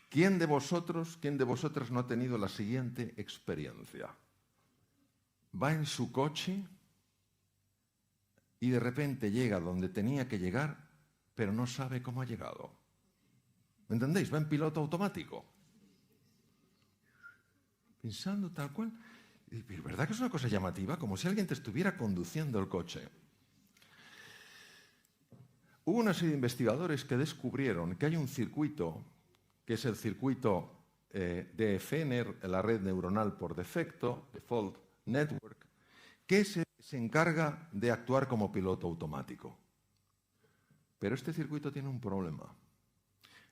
¿Quién de vosotras no ha tenido la siguiente experiencia? Va en su coche y de repente llega donde tenía que llegar, pero no sabe cómo ha llegado. ¿Me entendéis? Va en piloto automático. Pensando tal cual. ¿Pero verdad que es una cosa llamativa? Como si alguien te estuviera conduciendo el coche. Hubo una serie de investigadores que descubrieron que hay un circuito, que es el circuito de FNR, la red neuronal por defecto, Default Network, que se encarga de actuar como piloto automático. Pero este circuito tiene un problema.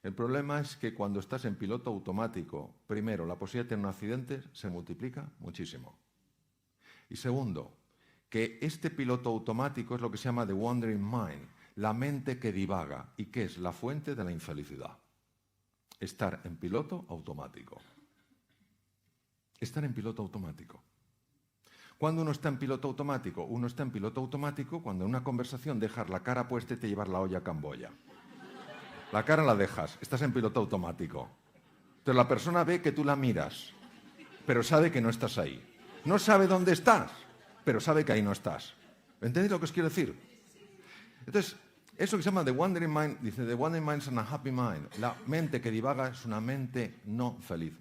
El problema es que cuando estás en piloto automático, primero, la posibilidad de tener un accidente se multiplica muchísimo. Y segundo, que este piloto automático es lo que se llama the wandering mind, la mente que divaga, y que es la fuente de la infelicidad. Estar en piloto automático. Estar en piloto automático. ¿Cuándo uno está en piloto automático? Uno está en piloto automático cuando en una conversación dejas la cara puesta y te llevas la olla a Camboya. La cara la dejas, estás en piloto automático. Entonces la persona ve que tú la miras, pero sabe que no estás ahí. No sabe dónde estás, pero sabe que ahí no estás. ¿Entendéis lo que os quiero decir? Entonces, eso que se llama the wandering mind, dice, the wandering mind is an unhappy mind. La mente que divaga es una mente no feliz.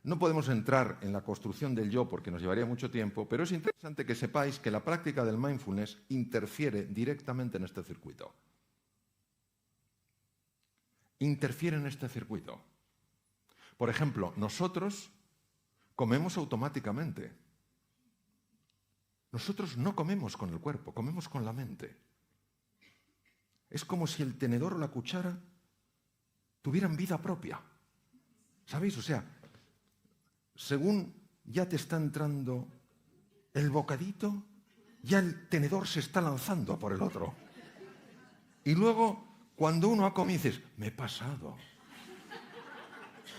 No podemos entrar en la construcción del yo porque nos llevaría mucho tiempo, pero es interesante que sepáis que la práctica del mindfulness interfiere directamente en este circuito. Interfiere en este circuito. Por ejemplo, nosotros comemos automáticamente. Nosotros no comemos con el cuerpo, comemos con la mente. Es como si el tenedor o la cuchara tuvieran vida propia. ¿Sabéis? O sea, según ya te está entrando el bocadito, ya el tenedor se está lanzando a por el otro. Y luego, cuando uno ha comido, dices, me he pasado.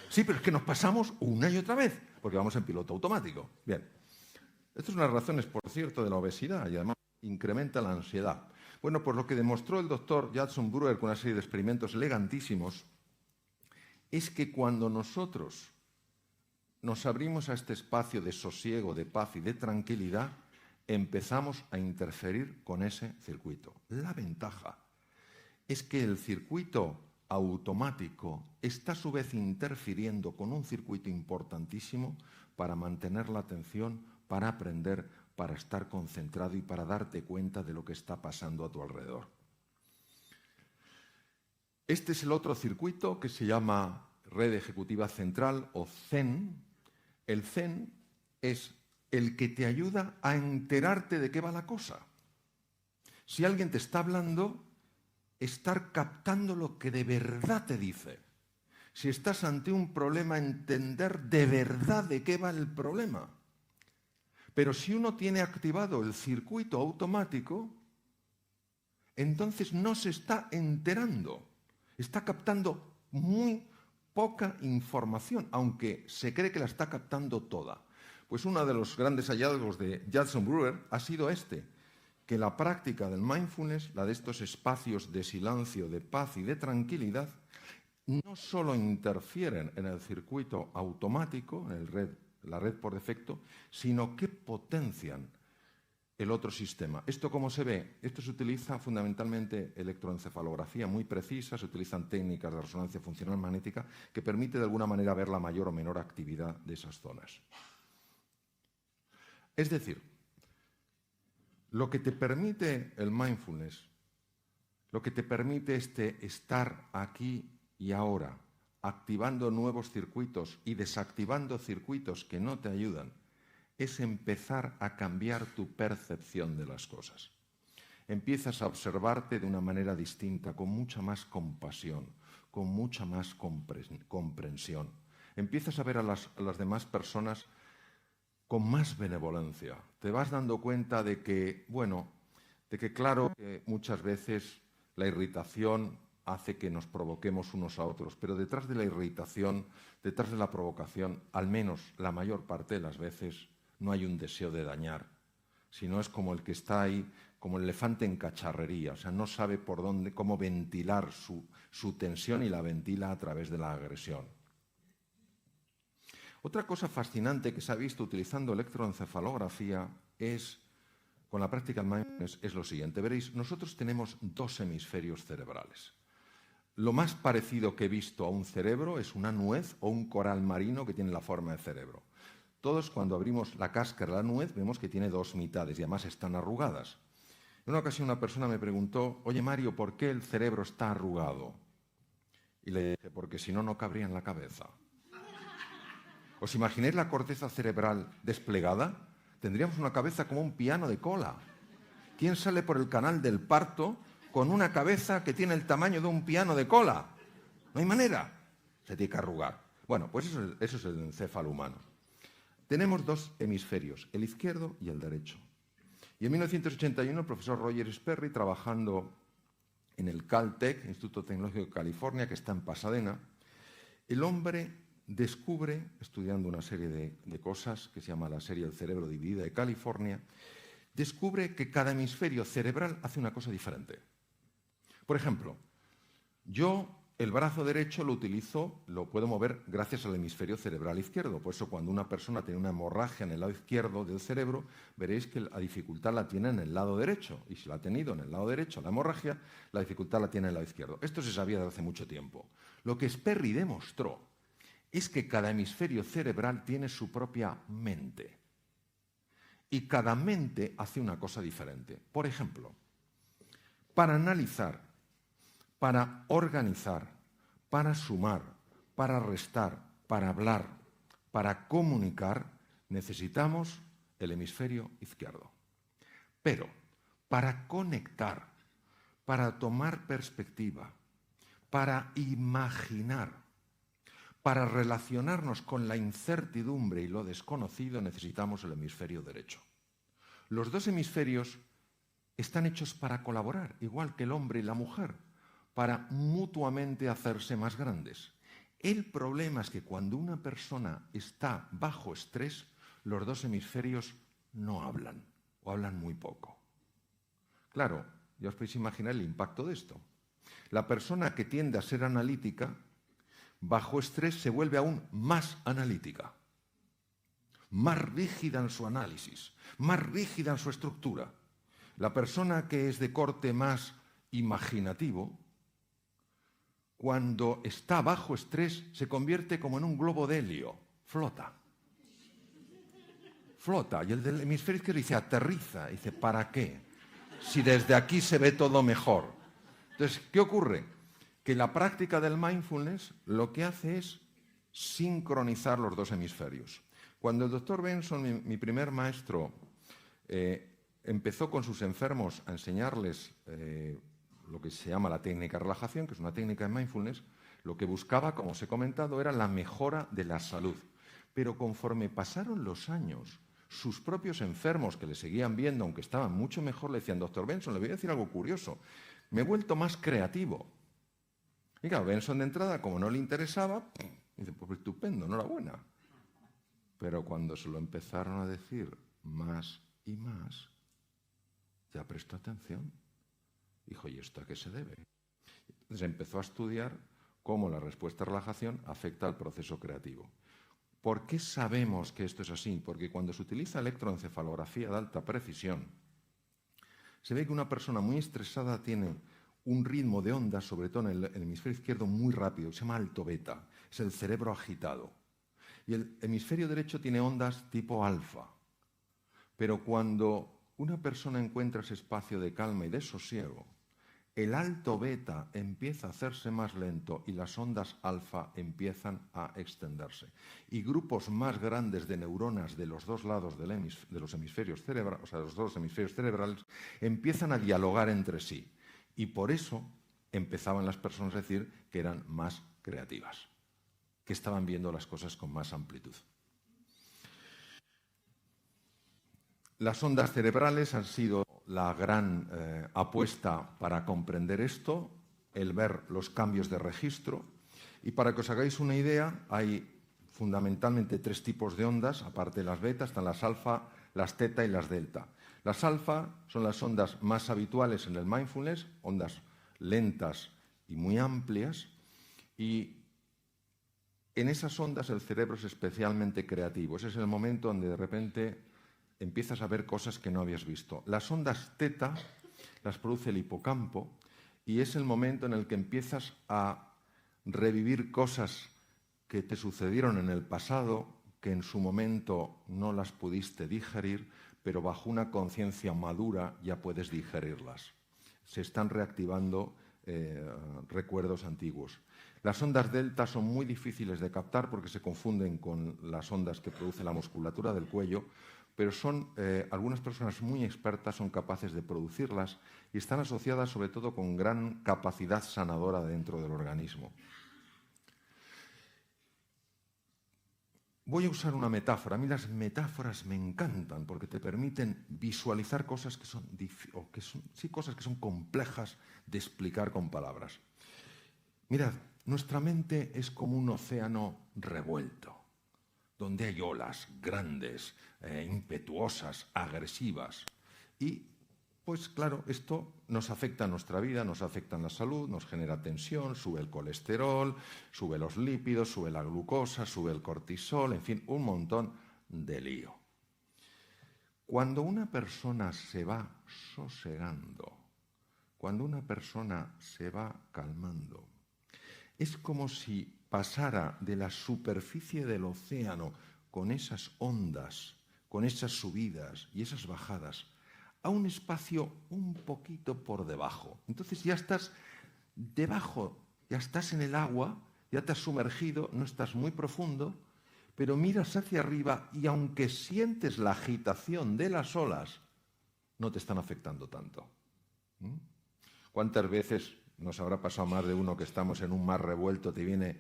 Sí, pero es que nos pasamos una y otra vez, porque vamos en piloto automático. Bien. Estas son las razones, por cierto, de la obesidad y además incrementa la ansiedad. Bueno, pues lo que demostró el doctor Judson Brewer con una serie de experimentos elegantísimos es que cuando nosotros nos abrimos a este espacio de sosiego, de paz y de tranquilidad, empezamos a interferir con ese circuito. La ventaja es que el circuito automático está a su vez interfiriendo con un circuito importantísimo para mantener la atención, para aprender, para estar concentrado y para darte cuenta de lo que está pasando a tu alrededor. Este es el otro circuito que se llama Red Ejecutiva Central o CEN. El CEN es el que te ayuda a enterarte de qué va la cosa. Si alguien te está hablando, estar captando lo que de verdad te dice. Si estás ante un problema, entender de verdad de qué va el problema. Pero si uno tiene activado el circuito automático, entonces no se está enterando. Está captando muy poca información, aunque se cree que la está captando toda. Pues uno de los grandes hallazgos de Judson Brewer ha sido que la práctica del mindfulness, la de estos espacios de silencio, de paz y de tranquilidad, no solo interfieren en el circuito automático, en la red por defecto, sino que potencian el otro sistema. ¿Esto cómo se ve? Esto se utiliza fundamentalmente electroencefalografía muy precisa, se utilizan técnicas de resonancia funcional magnética que permite de alguna manera ver la mayor o menor actividad de esas zonas. Es decir, lo que te permite el mindfulness, lo que te permite estar aquí y ahora, activando nuevos circuitos y desactivando circuitos que no te ayudan, es empezar a cambiar tu percepción de las cosas. Empiezas a observarte de una manera distinta, con mucha más compasión, con mucha más comprensión. Empiezas a ver a las demás personas con más benevolencia. Te vas dando cuenta de que, claro, que muchas veces la irritación hace que nos provoquemos unos a otros, pero detrás de la irritación, detrás de la provocación, al menos la mayor parte de las veces, no hay un deseo de dañar, sino es como el que está ahí, como el elefante en cacharrería, o sea, no sabe por dónde, cómo ventilar su tensión y la ventila a través de la agresión. Otra cosa fascinante que se ha visto utilizando electroencefalografía con la práctica del mindfulness, es lo siguiente. Veréis, nosotros tenemos dos hemisferios cerebrales. Lo más parecido que he visto a un cerebro es una nuez o un coral marino que tiene la forma de cerebro. Todos, cuando abrimos la cáscara de la nuez, vemos que tiene dos mitades y además están arrugadas. En una ocasión una persona me preguntó, oye Mario, ¿por qué el cerebro está arrugado? Y le dije, porque si no, no cabría en la cabeza. ¿Os imagináis la corteza cerebral desplegada? Tendríamos una cabeza como un piano de cola. ¿Quién sale por el canal del parto con una cabeza que tiene el tamaño de un piano de cola? No hay manera. Se tiene que arrugar. Bueno, pues eso es el encéfalo humano. Tenemos dos hemisferios, el izquierdo y el derecho. Y en 1981 el profesor Roger Sperry, trabajando en el Caltech, Instituto Tecnológico de California, que está en Pasadena, el hombre descubre, estudiando una serie de cosas que se llama la serie del cerebro dividido de California, descubre que cada hemisferio cerebral hace una cosa diferente. Por ejemplo, yo el brazo derecho lo puedo mover gracias al hemisferio cerebral izquierdo. Por eso cuando una persona tiene una hemorragia en el lado izquierdo del cerebro, veréis que la dificultad la tiene en el lado derecho. Y si la ha tenido en el lado derecho la hemorragia, la dificultad la tiene en el lado izquierdo. Esto se sabía desde hace mucho tiempo. Lo que Sperry demostró es que cada hemisferio cerebral tiene su propia mente. Y cada mente hace una cosa diferente. Por ejemplo, para analizar, para organizar, para sumar, para restar, para hablar, para comunicar, necesitamos el hemisferio izquierdo. Pero para conectar, para tomar perspectiva, para imaginar, para relacionarnos con la incertidumbre y lo desconocido, necesitamos el hemisferio derecho. Los dos hemisferios están hechos para colaborar, igual que el hombre y la mujer, para mutuamente hacerse más grandes. El problema es que cuando una persona está bajo estrés, los dos hemisferios no hablan o hablan muy poco. Claro, ya os podéis imaginar el impacto de esto. La persona que tiende a ser analítica, bajo estrés se vuelve aún más analítica, más rígida en su análisis, más rígida en su estructura. La persona que es de corte más imaginativo, cuando está bajo estrés, se convierte como en un globo de helio, flota. Flota, y el del hemisferio izquierdo dice, aterriza, dice, ¿para qué? Si desde aquí se ve todo mejor. Entonces, ¿qué ocurre? Que la práctica del mindfulness lo que hace es sincronizar los dos hemisferios. Cuando el doctor Benson, mi primer maestro, empezó con sus enfermos a enseñarles lo que se llama la técnica de relajación, que es una técnica de mindfulness, lo que buscaba, como os he comentado, era la mejora de la salud. Pero conforme pasaron los años, sus propios enfermos que le seguían viendo, aunque estaban mucho mejor, le decían, doctor Benson, le voy a decir algo curioso, me he vuelto más creativo. Y claro, Benson de entrada, como no le interesaba, dice, pues estupendo, enhorabuena. Pero cuando se lo empezaron a decir más y más, ya prestó atención. Dijo, ¿y esto a qué se debe? Entonces empezó a estudiar cómo la respuesta a relajación afecta al proceso creativo. ¿Por qué sabemos que esto es así? Porque cuando se utiliza electroencefalografía de alta precisión, se ve que una persona muy estresada tiene un ritmo de ondas, sobre todo en el hemisferio izquierdo, muy rápido, que se llama alto beta, es el cerebro agitado. Y el hemisferio derecho tiene ondas tipo alfa. Pero cuando una persona encuentra ese espacio de calma y de sosiego, el alto beta empieza a hacerse más lento y las ondas alfa empiezan a extenderse. Y grupos más grandes de neuronas de los dos lados de los hemisferios cerebrales, o sea, de los dos hemisferios cerebrales, empiezan a dialogar entre sí. Y por eso empezaban las personas a decir que eran más creativas, que estaban viendo las cosas con más amplitud. Las ondas cerebrales han sido la gran apuesta para comprender esto, el ver los cambios de registro. Y para que os hagáis una idea, hay fundamentalmente 3 tipos de ondas, aparte de las beta, están las alfa, las teta y las delta. Las alfa son las ondas más habituales en el mindfulness, ondas lentas y muy amplias, y en esas ondas el cerebro es especialmente creativo. Ese es el momento donde de repente empiezas a ver cosas que no habías visto. Las ondas teta las produce el hipocampo y es el momento en el que empiezas a revivir cosas que te sucedieron en el pasado, que en su momento no las pudiste digerir, pero bajo una conciencia madura ya puedes digerirlas. Se están reactivando recuerdos antiguos. Las ondas delta son muy difíciles de captar porque se confunden con las ondas que produce la musculatura del cuello, pero algunas personas muy expertas son capaces de producirlas y están asociadas sobre todo con gran capacidad sanadora dentro del organismo. Voy a usar una metáfora. A mí las metáforas me encantan porque te permiten visualizar cosas que son cosas que son complejas de explicar con palabras. Mirad, nuestra mente es como un océano revuelto, donde hay olas grandes, impetuosas, agresivas. Y, pues claro, esto nos afecta a nuestra vida, nos afecta en la salud, nos genera tensión, sube el colesterol, sube los lípidos, sube la glucosa, sube el cortisol, en fin, un montón de lío. Cuando una persona se va sosegando, cuando una persona se va calmando, es como si pasara de la superficie del océano con esas ondas, con esas subidas y esas bajadas, a un espacio un poquito por debajo. Entonces ya estás debajo, ya estás en el agua, ya te has sumergido, no estás muy profundo, pero miras hacia arriba y aunque sientes la agitación de las olas, no te están afectando tanto. ¿Cuántas veces nos habrá pasado más de uno que estamos en un mar revuelto, te viene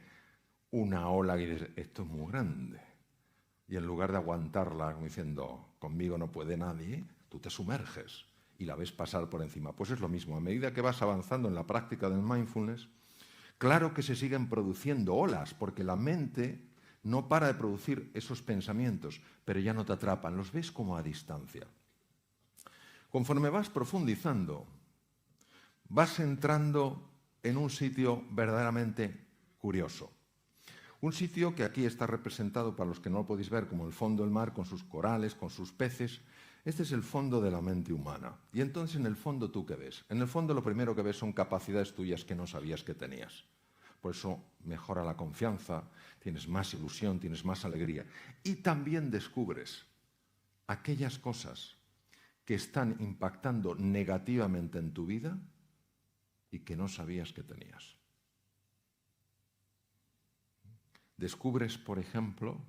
una ola y dices, esto es muy grande? Y en lugar de aguantarla como diciendo, conmigo no puede nadie, tú te sumerges y la ves pasar por encima. Pues es lo mismo, a medida que vas avanzando en la práctica del mindfulness, claro que se siguen produciendo olas, porque la mente no para de producir esos pensamientos, pero ya no te atrapan, los ves como a distancia. Conforme vas profundizando, vas entrando en un sitio verdaderamente curioso. Un sitio que aquí está representado, para los que no lo podéis ver, como el fondo del mar, con sus corales, con sus peces. Este es el fondo de la mente humana. Y entonces, en el fondo, ¿tú qué ves? En el fondo, lo primero que ves son capacidades tuyas que no sabías que tenías. Por eso mejora la confianza, tienes más ilusión, tienes más alegría. Y también descubres aquellas cosas que están impactando negativamente en tu vida y que no sabías que tenías. Descubres, por ejemplo,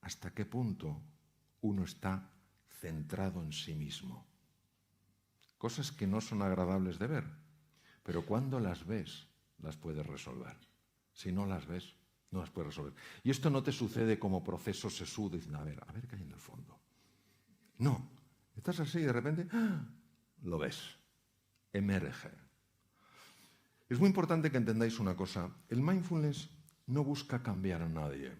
hasta qué punto uno está centrado en sí mismo. Cosas que no son agradables de ver, pero cuando las ves, las puedes resolver. Si no las ves, no las puedes resolver. Y esto no te sucede como proceso sesudo, diciendo, a ver qué hay en el fondo. No, estás así y de repente lo ves, emerge. Es muy importante que entendáis una cosa, el mindfulness no busca cambiar a nadie.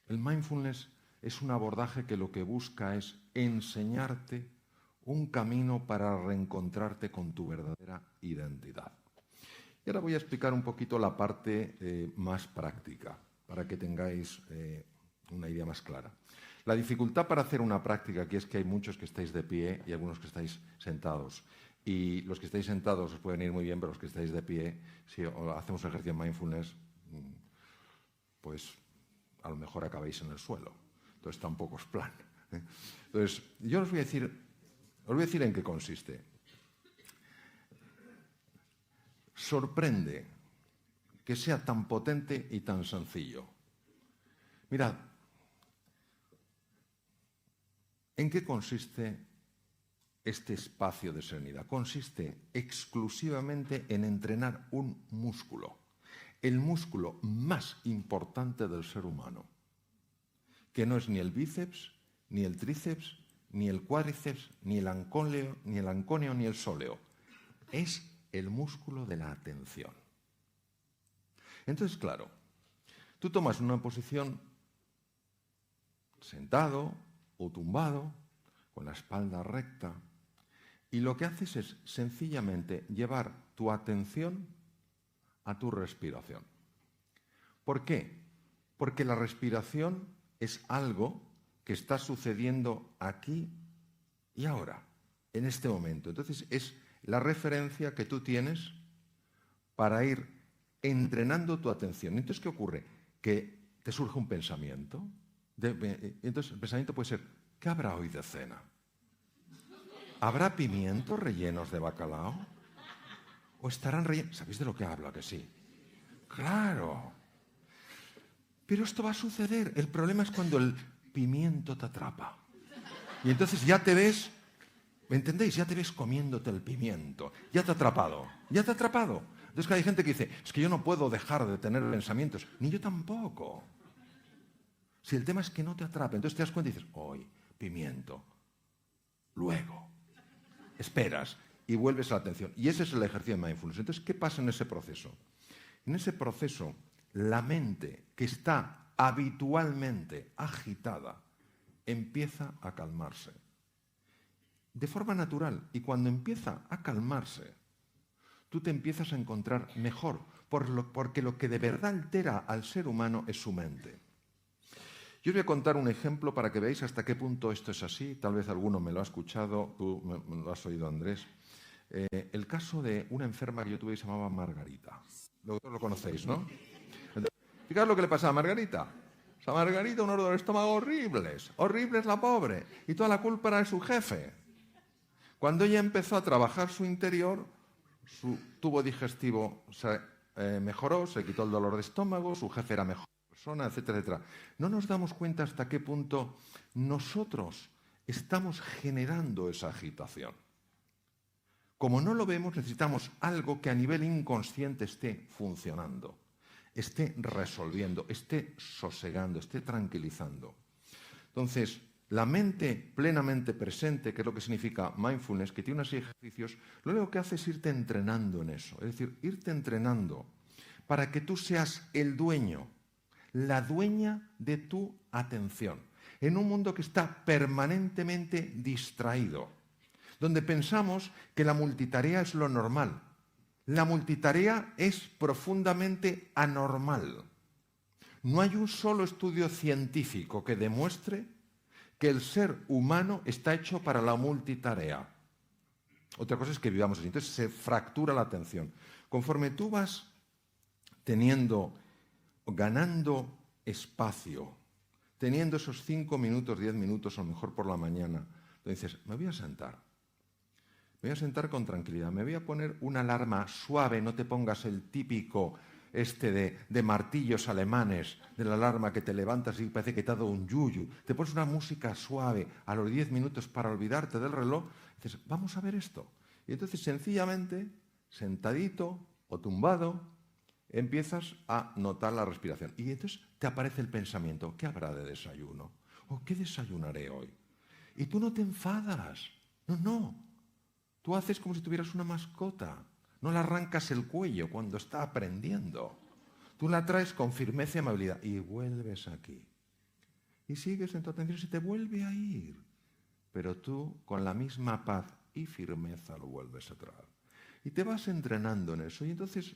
El mindfulness es un abordaje que lo que busca es enseñarte un camino para reencontrarte con tu verdadera identidad. Y ahora voy a explicar un poquito la parte más práctica, para que tengáis una idea más clara. La dificultad para hacer una práctica aquí es que hay muchos que estáis de pie y algunos que estáis sentados. Y los que estáis sentados os pueden ir muy bien, pero los que estáis de pie, si hacemos ejercicio de mindfulness, pues a lo mejor acabáis en el suelo. Entonces tampoco es plan. Entonces, yo os voy a decir en qué consiste. Sorprende que sea tan potente y tan sencillo. Mirad, ¿en qué consiste este espacio de serenidad? Consiste exclusivamente en entrenar un músculo, el músculo más importante del ser humano, que no es ni el bíceps, ni el tríceps, ni el cuádriceps, ni el anconio, ni el sóleo. Es el músculo de la atención. Entonces, claro, tú tomas una posición sentado o tumbado, con la espalda recta, y lo que haces es sencillamente llevar tu atención a tu respiración. ¿Por qué? Porque la respiración es algo que está sucediendo aquí y ahora, en este momento. Entonces, es la referencia que tú tienes para ir entrenando tu atención. Entonces, ¿qué ocurre? Que te surge un pensamiento. Entonces, el pensamiento puede ser, ¿qué habrá hoy de cena? ¿Habrá pimientos rellenos de bacalao? ¿O estarán rellenos? ¿Sabéis de lo que hablo? ¿A que sí? ¡Claro! Pero esto va a suceder. El problema es cuando el pimiento te atrapa. Y entonces ya te ves, ¿me entendéis? Ya te ves comiéndote el pimiento. Ya te ha atrapado. Ya te ha atrapado. Entonces hay gente que dice, es que yo no puedo dejar de tener pensamientos. Ni yo tampoco. Si el tema es que no te atrape, entonces te das cuenta y dices, hoy, pimiento. Luego, esperas y vuelves a la atención. Y ese es el ejercicio de mindfulness. Entonces, ¿qué pasa en ese proceso? En ese proceso, la mente que está habitualmente agitada empieza a calmarse. De forma natural. Y cuando empieza a calmarse, tú te empiezas a encontrar mejor, porque lo que de verdad altera al ser humano es su mente. Yo os voy a contar un ejemplo para que veáis hasta qué punto esto es así. Tal vez alguno me lo ha escuchado, tú me lo has oído, Andrés. El caso de una enferma que yo tuve que se llamaba Margarita. Lo conocéis, ¿no? Fijaos lo que le pasaba a Margarita. O sea, Margarita, un dolor del estómago horribles. Horribles la pobre. Y toda la culpa era de su jefe. Cuando ella empezó a trabajar su interior, su tubo digestivo se mejoró, se quitó el dolor de estómago, su jefe era mejor persona, etcétera, etcétera. No nos damos cuenta hasta qué punto nosotros estamos generando esa agitación. Como no lo vemos, necesitamos algo que a nivel inconsciente esté funcionando, esté resolviendo, esté sosegando, esté tranquilizando. Entonces, La mente plenamente presente, que es lo que significa mindfulness, que tiene una serie de ejercicios, lo único que hace es irte entrenando en eso. Es decir, irte entrenando para que tú seas el dueño, la dueña de tu atención. En un mundo que está permanentemente distraído, donde pensamos que la multitarea es lo normal. La multitarea es profundamente anormal. No hay un solo estudio científico que demuestre que el ser humano está hecho para la multitarea. Otra cosa es que vivamos así. Entonces se fractura la atención. Conforme tú vas ganando espacio, teniendo esos 5 minutos, 10 minutos, o mejor por la mañana, donde dices, me voy a sentar con tranquilidad, me voy a poner una alarma suave, no te pongas el típico de martillos alemanes, de la alarma que te levantas y parece que te ha dado un yuyu. Te pones una música suave a los 10 minutos para olvidarte del reloj, y dices, vamos a ver esto. Y entonces sencillamente, sentadito o tumbado, empiezas a notar la respiración. Y entonces te aparece el pensamiento, ¿qué habrá de desayuno? ¿O qué desayunaré hoy? Y tú no te enfadas. No. Tú haces como si tuvieras una mascota. No le arrancas el cuello cuando está aprendiendo. Tú la traes con firmeza y amabilidad y vuelves aquí. Y sigues en tu atención y se te vuelve a ir. Pero tú, con la misma paz y firmeza, lo vuelves a traer. Y te vas entrenando en eso. Y entonces,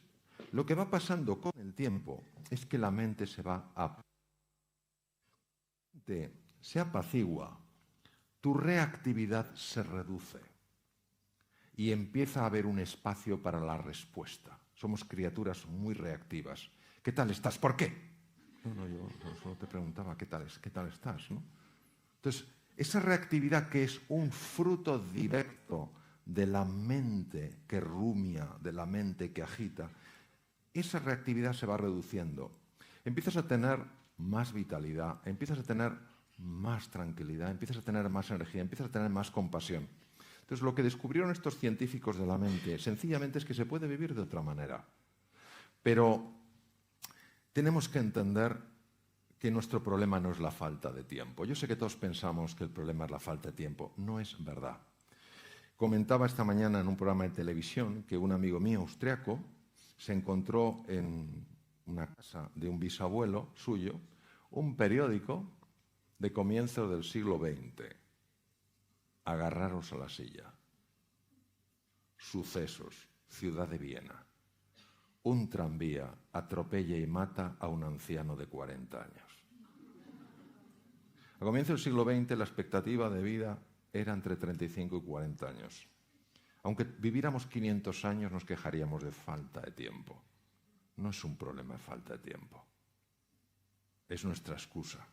lo que va pasando con el tiempo es que la mente se apacigua, tu reactividad se reduce. Y empieza a haber un espacio para la respuesta. Somos criaturas muy reactivas. ¿Qué tal estás? ¿Por qué? No, yo solo te preguntaba qué tal estás, ¿no? Entonces, esa reactividad que es un fruto directo de la mente que rumia, de la mente que agita, esa reactividad se va reduciendo. Empiezas a tener más vitalidad, empiezas a tener más tranquilidad, empiezas a tener más energía, empiezas a tener más compasión. Entonces, lo que descubrieron estos científicos de la mente, sencillamente es que se puede vivir de otra manera. Pero tenemos que entender que nuestro problema no es la falta de tiempo. Yo sé que todos pensamos que el problema es la falta de tiempo. No es verdad. Comentaba esta mañana en un programa de televisión que un amigo mío austriaco se encontró en una casa de un bisabuelo suyo un periódico de comienzos del siglo XX. Agarraros a la silla. Sucesos, ciudad de Viena. Un tranvía atropella y mata a un anciano de 40 años. A comienzos del siglo XX la expectativa de vida era entre 35 y 40 años. Aunque viviéramos 500 años nos quejaríamos de falta de tiempo. No es un problema de falta de tiempo. Es nuestra excusa.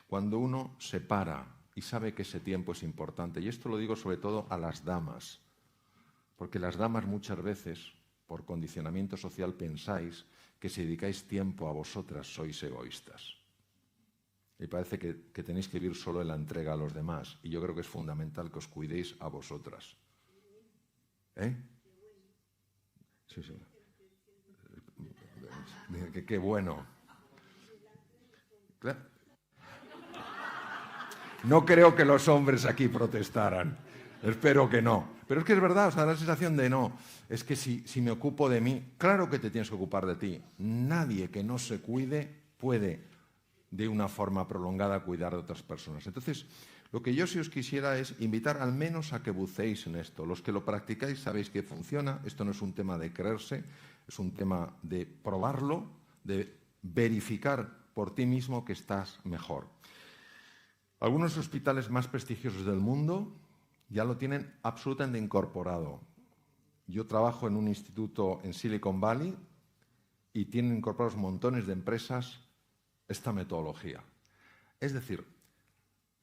Cuando uno se para y sabe que ese tiempo es importante, y esto lo digo sobre todo a las damas, porque las damas muchas veces, por condicionamiento social, pensáis que si dedicáis tiempo a vosotras sois egoístas. Y parece que tenéis que vivir solo en la entrega a los demás, y yo creo que es fundamental que os cuidéis a vosotras. ¿Eh? Sí. Qué bueno. Claro. No creo que los hombres aquí protestaran. Espero que no. Pero es que es verdad, da la sensación de no. Es que si me ocupo de mí, claro que te tienes que ocupar de ti. Nadie que no se cuide puede, de una forma prolongada, cuidar de otras personas. Entonces, lo que yo sí os quisiera es invitar al menos a que buceéis en esto. Los que lo practicáis sabéis que funciona. Esto no es un tema de creerse, es un tema de probarlo, de verificar por ti mismo que estás mejor. Algunos hospitales más prestigiosos del mundo ya lo tienen absolutamente incorporado. Yo trabajo en un instituto en Silicon Valley y tienen incorporados montones de empresas esta metodología. Es decir,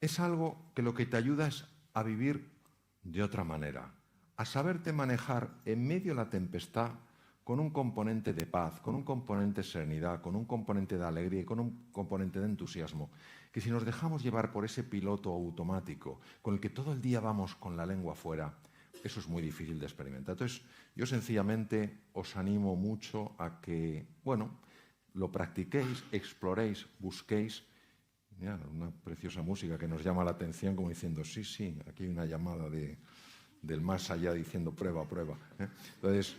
es algo que lo que te ayuda es a vivir de otra manera, a saberte manejar en medio de la tempestad con un componente de paz, con un componente de serenidad, con un componente de alegría y con un componente de entusiasmo, que si nos dejamos llevar por ese piloto automático con el que todo el día vamos con la lengua fuera, eso es muy difícil de experimentar. Entonces, yo sencillamente os animo mucho a que, lo practiquéis, exploréis, busquéis. Ya, una preciosa música que nos llama la atención como diciendo, sí, sí, aquí hay una llamada del más allá diciendo prueba, prueba. Entonces,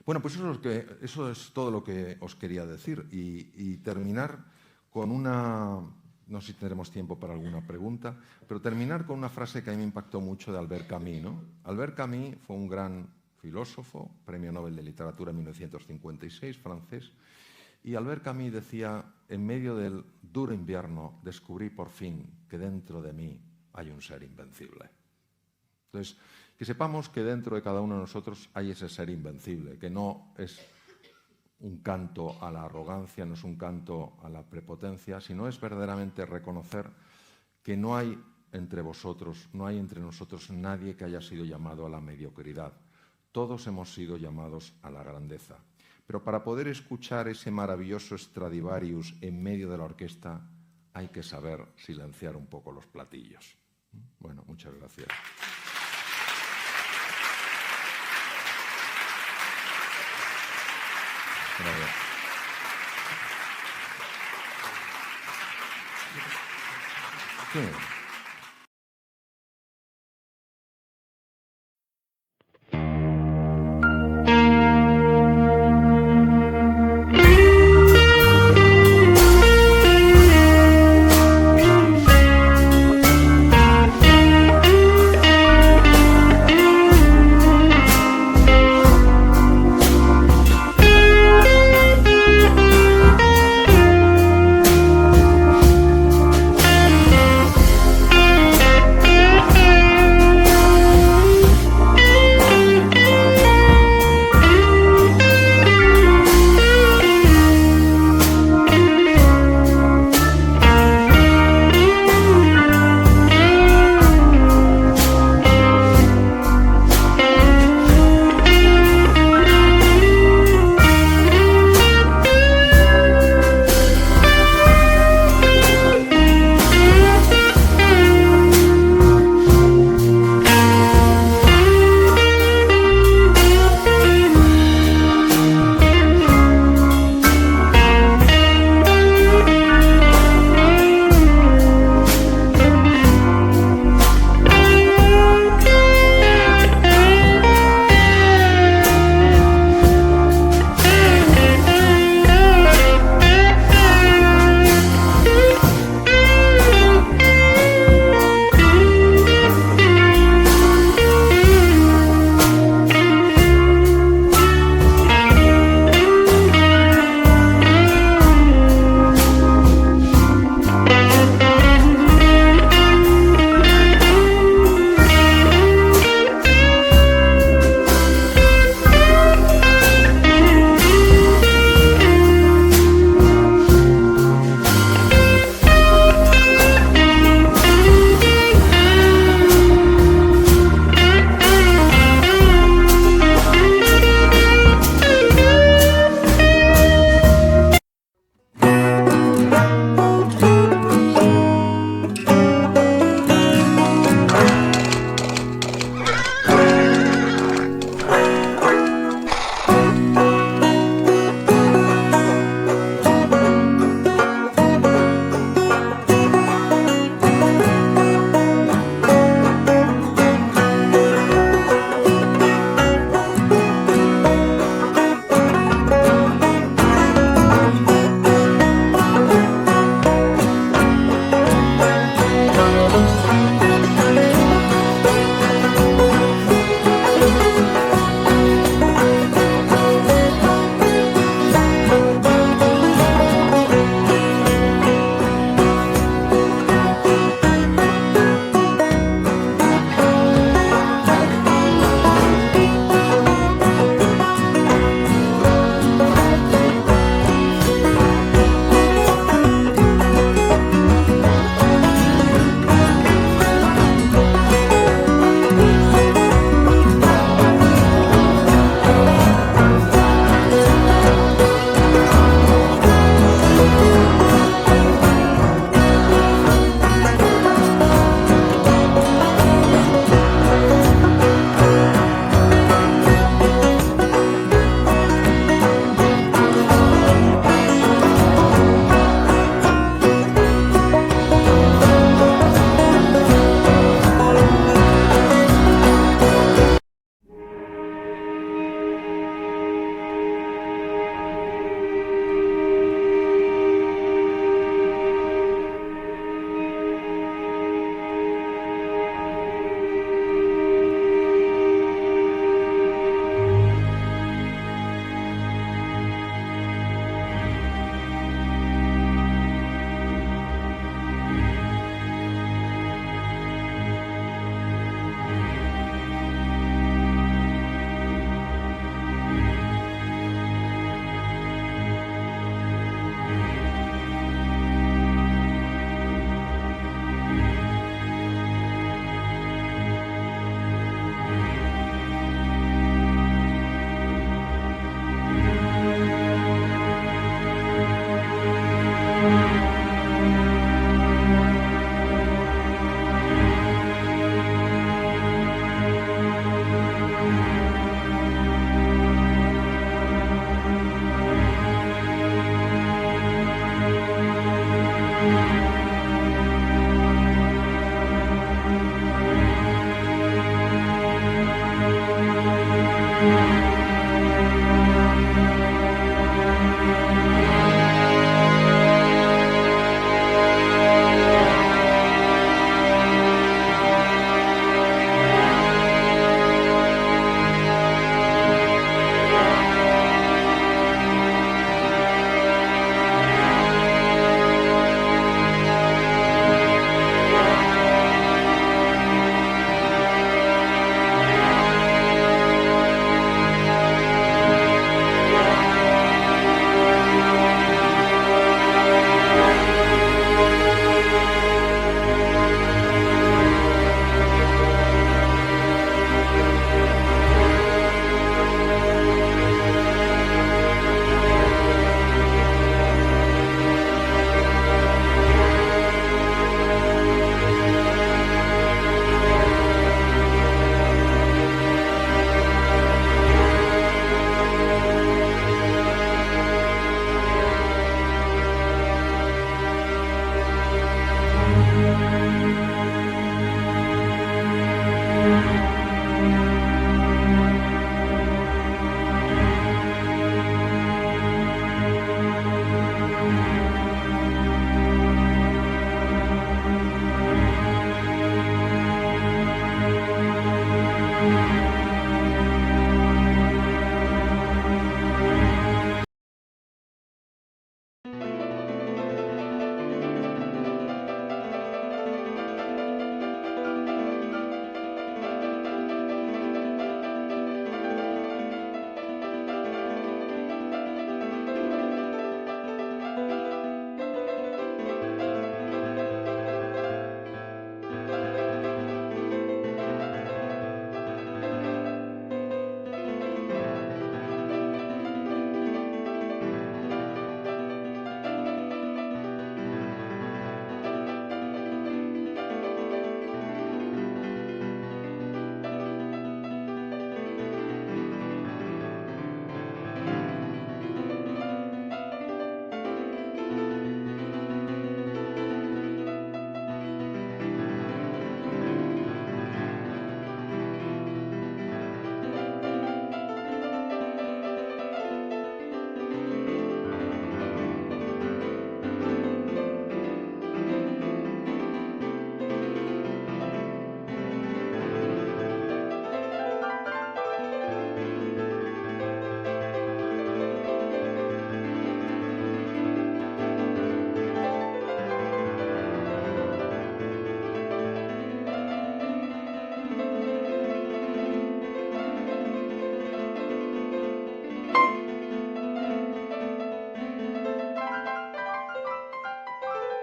bueno, pues eso es todo lo que os quería decir y terminar con una, no sé si tendremos tiempo para alguna pregunta, pero terminar con una frase que a mí me impactó mucho de Albert Camus, ¿no? Albert Camus fue un gran filósofo, premio Nobel de Literatura en 1956, francés, y Albert Camus decía, en medio del duro invierno descubrí por fin que dentro de mí hay un ser invencible. Entonces, que sepamos que dentro de cada uno de nosotros hay ese ser invencible, que no es un canto a la arrogancia, no es un canto a la prepotencia, sino es verdaderamente reconocer que no hay entre vosotros, no hay entre nosotros nadie que haya sido llamado a la mediocridad. Todos hemos sido llamados a la grandeza. Pero para poder escuchar ese maravilloso Stradivarius en medio de la orquesta, hay que saber silenciar un poco los platillos. Bueno, muchas gracias. Gracias. Sí.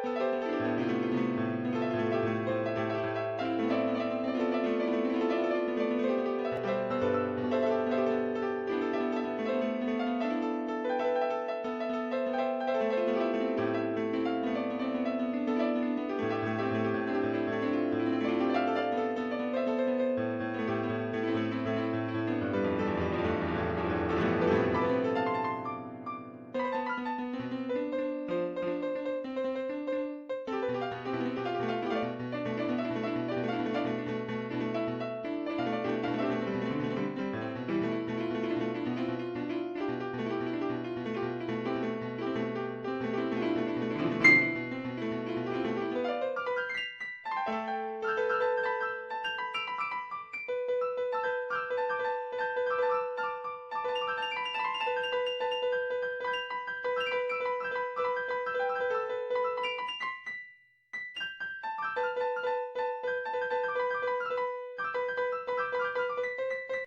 Thank you.